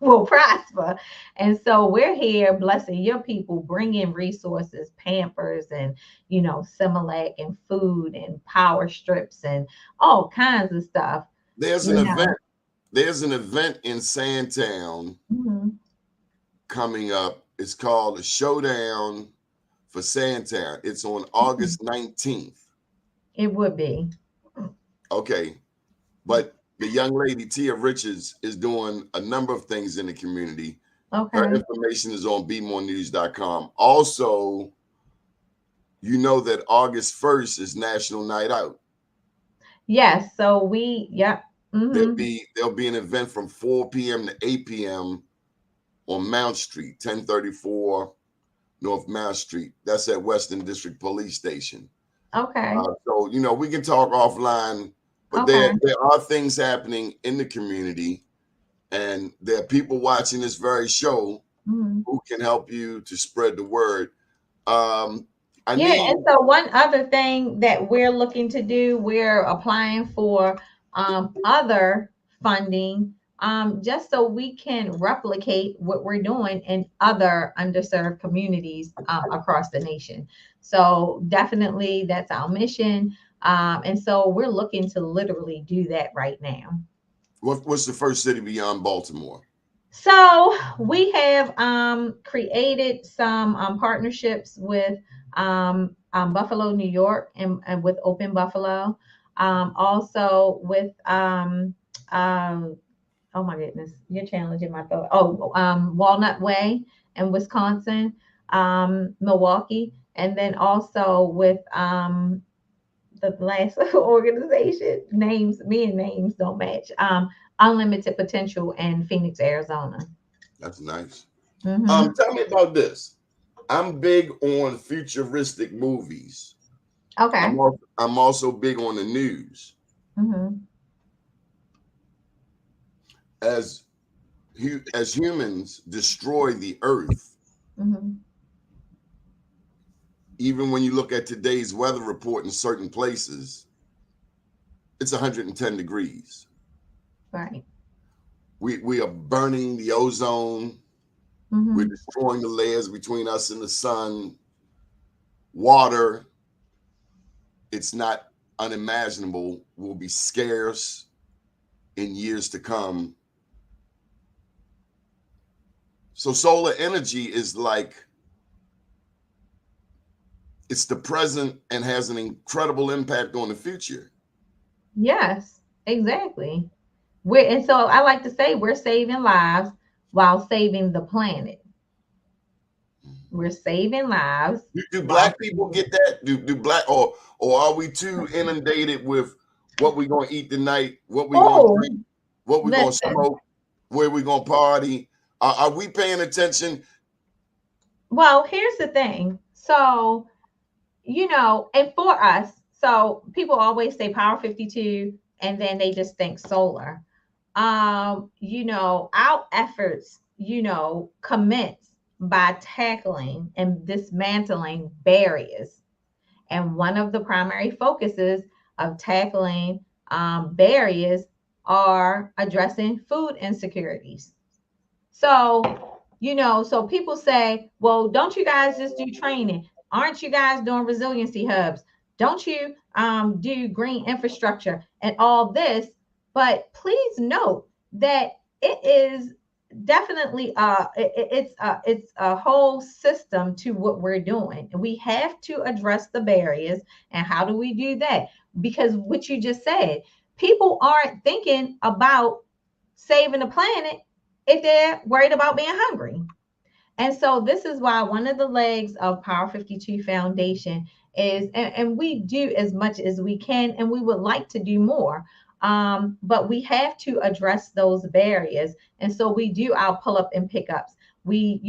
[SPEAKER 6] will prosper. And so we're here blessing your people, bringing resources, Pampers, and Similac, and food, and power strips, and all kinds of stuff.
[SPEAKER 3] There's an event. There's an event in Sandtown coming up. It's called a Showdown for Sandtown. It's on August 19th.
[SPEAKER 6] It would be.
[SPEAKER 3] Okay. But the young lady, Tia Richards, is doing a number of things in the community.
[SPEAKER 6] Okay.
[SPEAKER 3] Her information is on bemorenews.com. Also, you know that August 1st is National Night Out.
[SPEAKER 6] Yes. So
[SPEAKER 3] There'll be an event from 4 p.m. to 8 p.m. on Mount Street, 1034 North Mount Street. That's at Western District Police Station.
[SPEAKER 6] Okay.
[SPEAKER 3] So, we can talk offline, but there are things happening in the community, and there are people watching this very show who can help you to spread the word.
[SPEAKER 6] And so one other thing that we're looking to do, we're applying for other funding, just so we can replicate what we're doing in other underserved communities across the nation. So definitely that's our mission. And so we're looking to literally do that right now.
[SPEAKER 3] What's the first city beyond Baltimore?
[SPEAKER 6] So we have created some partnerships with Buffalo, New York, and with Open Buffalo. Also with oh my goodness, you're challenging my thought. Walnut Way in Wisconsin, Milwaukee, and then also with the last organization names don't match. Unlimited Potential in Phoenix, Arizona.
[SPEAKER 3] That's nice.
[SPEAKER 6] Mm-hmm.
[SPEAKER 3] Tell me about this. I'm big on futuristic movies.
[SPEAKER 6] Okay.
[SPEAKER 3] I'm also big on the news.
[SPEAKER 6] Mm-hmm.
[SPEAKER 3] As humans destroy the earth, even when you look at today's weather report in certain places, it's 110 degrees.
[SPEAKER 6] Right.
[SPEAKER 3] We are burning the ozone. We're destroying the layers between us and the sun. Water, it's not unimaginable, will be scarce in years to come. So solar energy is like, it's the present and has an incredible impact on the future.
[SPEAKER 6] Yes, exactly. And so I like to say we're saving lives while saving the planet. We're saving lives.
[SPEAKER 3] Do Black people get that? Do Black, or are we too inundated with what we're gonna eat tonight, what we're gonna drink, what we're gonna smoke, where we're gonna party? Are we paying attention?
[SPEAKER 6] Well, here's the thing. So, and for us, so people always say Power 52, and then they just think solar. Our efforts, commence by tackling and dismantling barriers. And one of the primary focuses of tackling barriers are addressing food insecurities. So, so people say, well, don't you guys just do training? Aren't you guys doing resiliency hubs? Don't you do green infrastructure and all this? But please note that it is definitely it's a whole system to what we're doing. And we have to address the barriers. And how do we do that? Because what you just said, people aren't thinking about saving the planet if they're worried about being hungry. And so this is why one of the legs of Power 52 Foundation is, and we do as much as we can, and we would like to do more. But we have to address those barriers. And so we do our pull-up and pickups. We,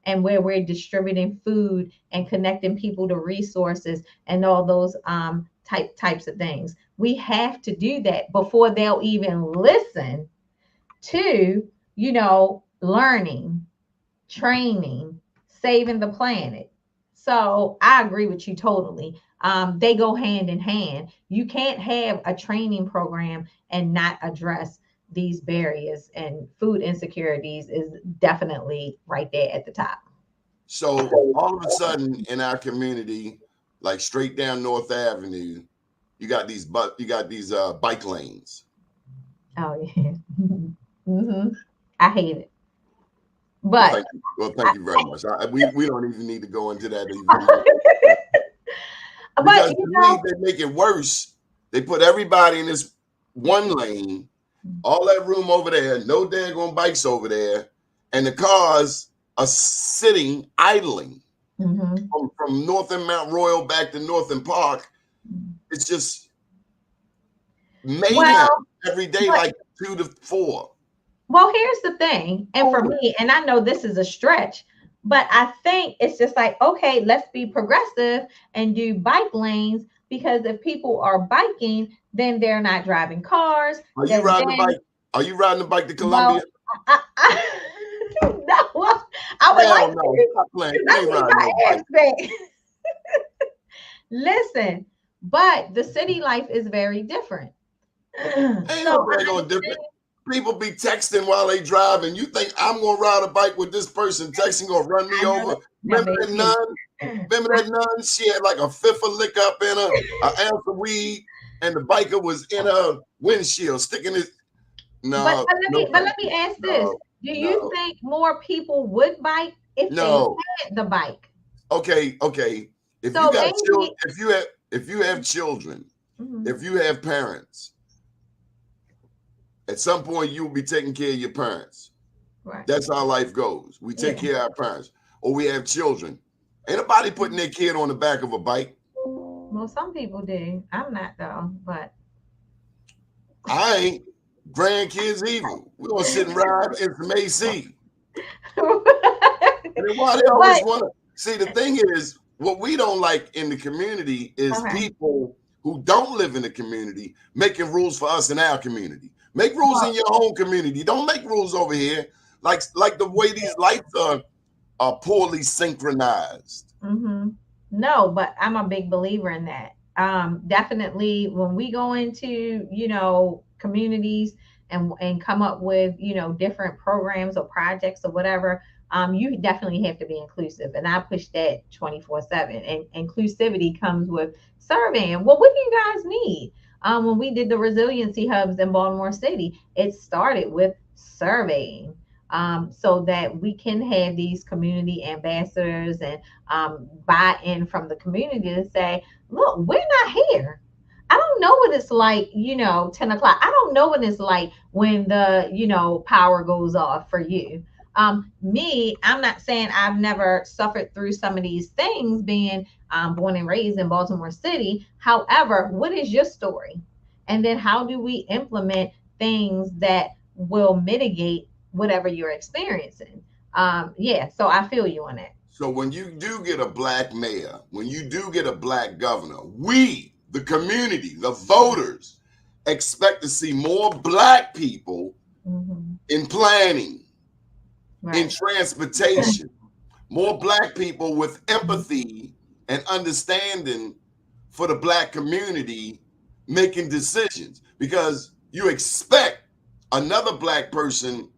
[SPEAKER 6] and where we're distributing food and connecting people to resources and all those types of things. We have to do that before they'll even listen to, learning, training, saving the planet. So I agree with you totally. They go hand in hand. You can't have a training program and not address these barriers, and food insecurities is definitely right there at the top.
[SPEAKER 3] So all of a sudden in our community, like straight down North Avenue, you got these bike lanes.
[SPEAKER 6] Oh yeah. I hate it. But
[SPEAKER 3] Thank you very much. We don't even need to go into that even. Because
[SPEAKER 6] but
[SPEAKER 3] to me, they make it worse. They put everybody in this one lane, all that room over there, no daggone bikes over there, and the cars are sitting idling from Northern Mount Royal back to Northern Park. It's just mayhem every day, like 2 to 4.
[SPEAKER 6] Well, here's the thing, and for me, and I know this is a stretch, but I think it's just like, okay, let's be progressive and do bike lanes, because if people are biking, then they're not driving cars.
[SPEAKER 3] Are you riding the bike? Are you riding the bike to Columbia?
[SPEAKER 6] No, I would like to. Listen, but the city life is very different.
[SPEAKER 3] Ain't no daggone different. People be texting while they drive, and you think I'm gonna ride a bike with this person texting gonna run me over? Remember that nun? Remember that nun? She had like a fifth of liquor up in her, an ounce of weed, and the biker was in her windshield sticking his. No.
[SPEAKER 6] But let me ask this: do you think more people would bike if they had the bike?
[SPEAKER 3] Okay. If you got children, if you have children, if you have parents. At some point, you will be taking care of your parents.
[SPEAKER 6] Right.
[SPEAKER 3] That's how life goes. We take care of our parents, or we have children. Ain't nobody putting their kid on the back of a bike.
[SPEAKER 6] Well, some people do. I'm not though, but
[SPEAKER 3] I ain't. Grandkids either. We're gonna sit and ride in some AC. And why they always want to see? The thing is, what we don't like in the community is people who don't live in the community making rules for us in our community. Make rules in your own community. Don't make rules over here. Like the way these lights are poorly synchronized.
[SPEAKER 6] No, but I'm a big believer in that. Definitely when we go into, communities and come up with, different programs or projects or whatever, you definitely have to be inclusive. And I push that 24/7. And inclusivity comes with surveying. Well, what do you guys need? When we did the resiliency hubs in Baltimore City, it started with surveying, so that we can have these community ambassadors and buy in from the community to say, look, we're not here. I don't know what it's like, 10 o'clock. I don't know what it's like when the, power goes off for you. I'm not saying I've never suffered through some of these things being born and raised in Baltimore City. However, what is your story? And then how do we implement things that will mitigate whatever you're experiencing? So I feel you on that.
[SPEAKER 3] So when you do get a black mayor, when you do get a black governor, we, the community, the voters, expect to see more black people in planning, in transportation, more black people with empathy and understanding for the black community making decisions, because you expect another black person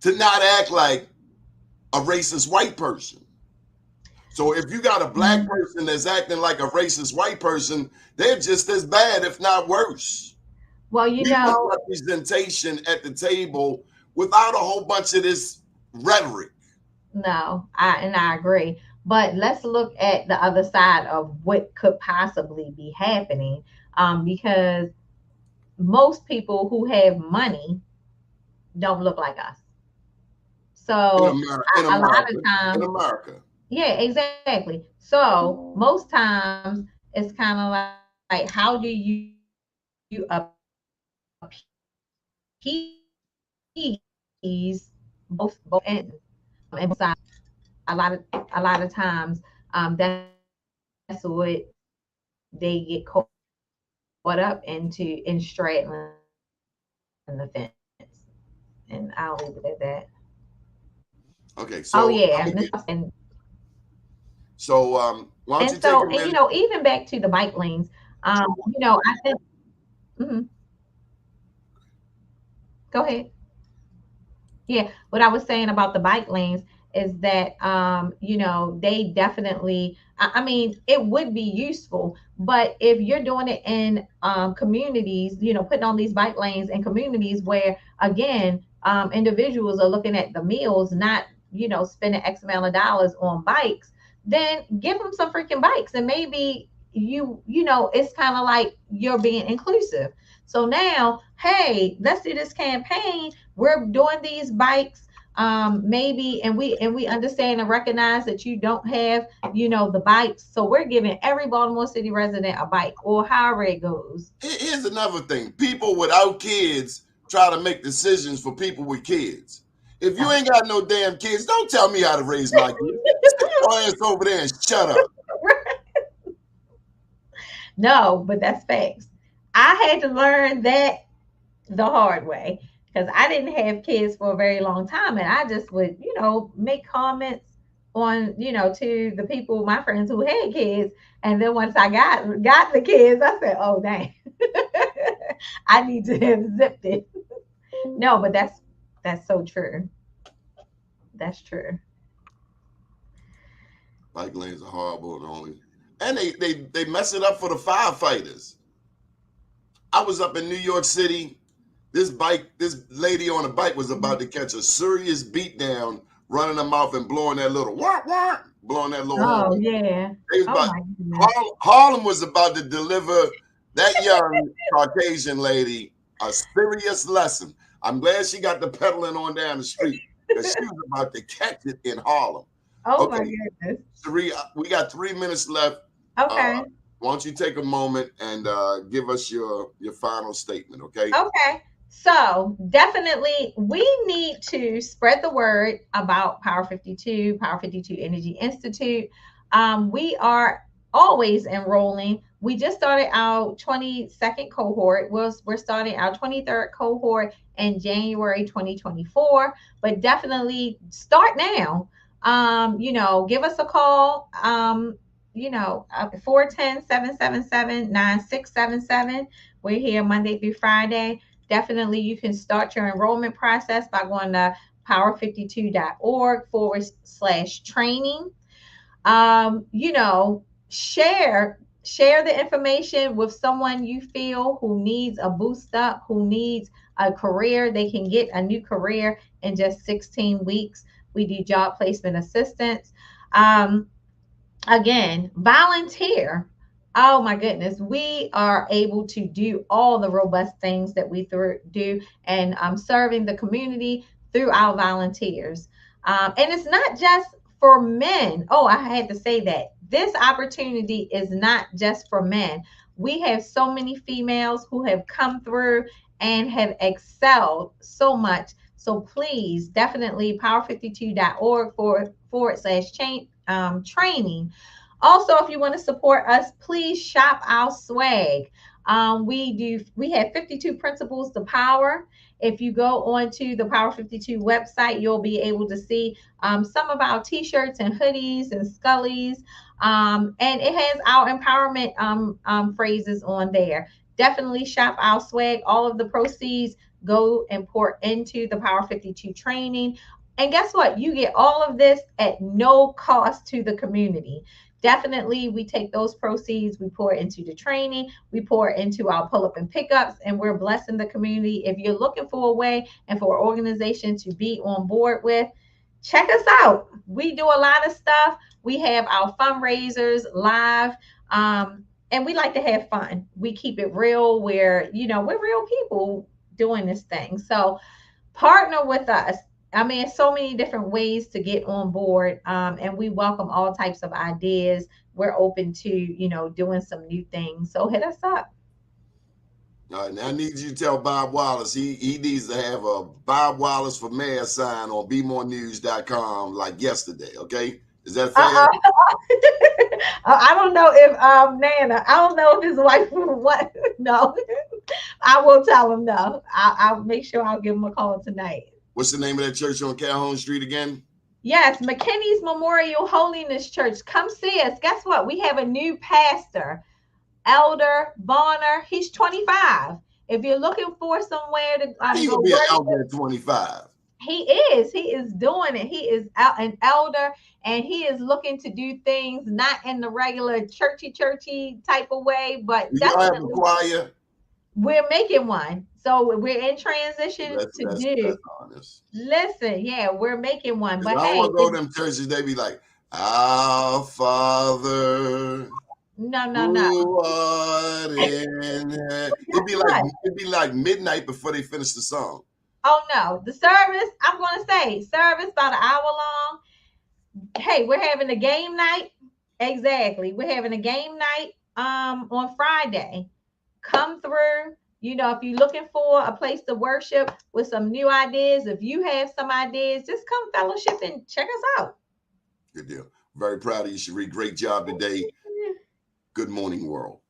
[SPEAKER 3] to not act like a racist white person. So if you got a black person that's acting like a racist white person, they're just as bad, if not worse.
[SPEAKER 6] Well,
[SPEAKER 3] we want representation at the table without a whole bunch of this rhetoric.
[SPEAKER 6] No, I agree. But let's look at the other side of what could possibly be happening, because most people who have money don't look like us. So
[SPEAKER 3] in America.
[SPEAKER 6] Yeah, exactly. So most times it's kind of like how do you appease both ends? And besides, a lot of times that's what they get caught up in straddling the fence. And I'll leave it at that.
[SPEAKER 3] Okay, so so why don't you take a minute?
[SPEAKER 6] Even back to the bike lanes, I think. Go Go ahead. Yeah, what I was saying about the bike lanes is that they definitely I mean, it would be useful, but if you're doing it in communities, putting on these bike lanes in communities where again, individuals are looking at the meals, not, spending X amount of dollars on bikes, then give them some freaking bikes and maybe it's kind of like you're being inclusive. So now, hey, let's do this campaign. We're doing these bikes, maybe, and we understand and recognize that you don't have, the bikes. So we're giving every Baltimore City resident a bike, or however it goes.
[SPEAKER 3] Here's another thing. People without kids try to make decisions for people with kids. If you ain't got no damn kids, don't tell me how to raise my kids. Sit your ass over there and shut up.
[SPEAKER 6] No, but that's facts. I had to learn that the hard way because I didn't have kids for a very long time, and I just would, make comments on, to the people, my friends who had kids, and then once I got the kids, I said, "Oh dang, I need to have zipped it." No, but that's so true. That's true.
[SPEAKER 3] Bike lanes are horrible, only, and they mess it up for the firefighters. I was up in New York City. This lady on a bike was about to catch a serious beat down, running her mouth and blowing that little wah, blowing that little
[SPEAKER 6] Oh
[SPEAKER 3] horn.
[SPEAKER 6] yeah.
[SPEAKER 3] Harlem was about to deliver that young Caucasian lady a serious lesson. I'm glad she got the pedaling on down the street because she was about to catch it in Harlem.
[SPEAKER 6] Oh okay. My goodness.
[SPEAKER 3] Cherie, we got 3 minutes left.
[SPEAKER 6] Okay.
[SPEAKER 3] Why don't you take a moment and give us your final statement, okay?
[SPEAKER 6] Okay. So definitely we need to spread the word about Power 52, Power 52 Energy Institute. We are always enrolling. We just started our 22nd cohort. We're starting our 23rd cohort in January 2024, but definitely start now. Give us a call. 410-777-9677. We're here Monday through Friday. Definitely, you can start your enrollment process by going to power52.org/training. Share the information with someone you feel who needs a boost up, who needs a career. They can get a new career in just 16 weeks. We do job placement assistance. Again, volunteer. Oh my goodness, we are able to do all the robust things that we do, and serving the community through our volunteers. And it's not just for men. Oh, I had to say that. This opportunity is not just for men. We have so many females who have come through and have excelled so much. So please, definitely power52.org/training. Also, if you want to support us, please shop our swag. We have 52 principles to power. If you go onto the Power 52 website, you'll be able to see some of our t-shirts and hoodies and scullies. And it has our empowerment phrases on there. Definitely shop our swag. All of the proceeds go and pour into the Power 52 training. And guess what? You get all of this at no cost to the community. Definitely, we take those proceeds, we pour into the training, we pour into our pull-up and pickups, and we're blessing the community. If you're looking for a way and for an organization to be on board with, check us out. We do a lot of stuff. We have our fundraisers live, and we like to have fun. We keep it real. We're real people doing this thing. So partner with us. I mean, so many different ways to get on board, and we welcome all types of ideas. We're open to, doing some new things. So hit us up.
[SPEAKER 3] All right, now I need you to tell Bob Wallace he needs to have a Bob Wallace for Mayor sign on BeMoreNews.com like yesterday, okay? Is that fair?
[SPEAKER 6] I don't know if Nana, I don't know if his wife what. No, I will tell him no. I'll make sure I'll give him a call tonight.
[SPEAKER 3] What's the name of that church on Calhoun Street again?
[SPEAKER 6] Yes, McKinney's Memorial Holiness Church. Come see us. Guess what? We have a new pastor, Elder Bonner. He's 25. If you're looking for somewhere to
[SPEAKER 3] He
[SPEAKER 6] go
[SPEAKER 3] gonna be an
[SPEAKER 6] worship,
[SPEAKER 3] elder at 25.
[SPEAKER 6] he is doing it. He is out an elder, and he is looking to do things not in the regular churchy type of way, but
[SPEAKER 3] Do y'all have a
[SPEAKER 6] definitely
[SPEAKER 3] choir?
[SPEAKER 6] we're making one. So we're in transition to do.
[SPEAKER 3] That's honest.
[SPEAKER 6] Listen, yeah, we're making one.
[SPEAKER 3] 'Cause
[SPEAKER 6] But
[SPEAKER 3] I don't
[SPEAKER 6] hey,
[SPEAKER 3] want to go to them churches. They be like, "Our Father,
[SPEAKER 6] no.
[SPEAKER 3] who art in heaven." It'd be like midnight before they finish the song.
[SPEAKER 6] Oh no, the service, I'm gonna say service about an hour long. Hey, we're having a game night. Exactly. We're having a game night on Friday. Come through. You know, if you're looking for a place to worship with some new ideas, if you have some ideas, just come fellowship and check us out.
[SPEAKER 3] Good deal. Very proud of you, Cherie. Great job today. Good morning, world.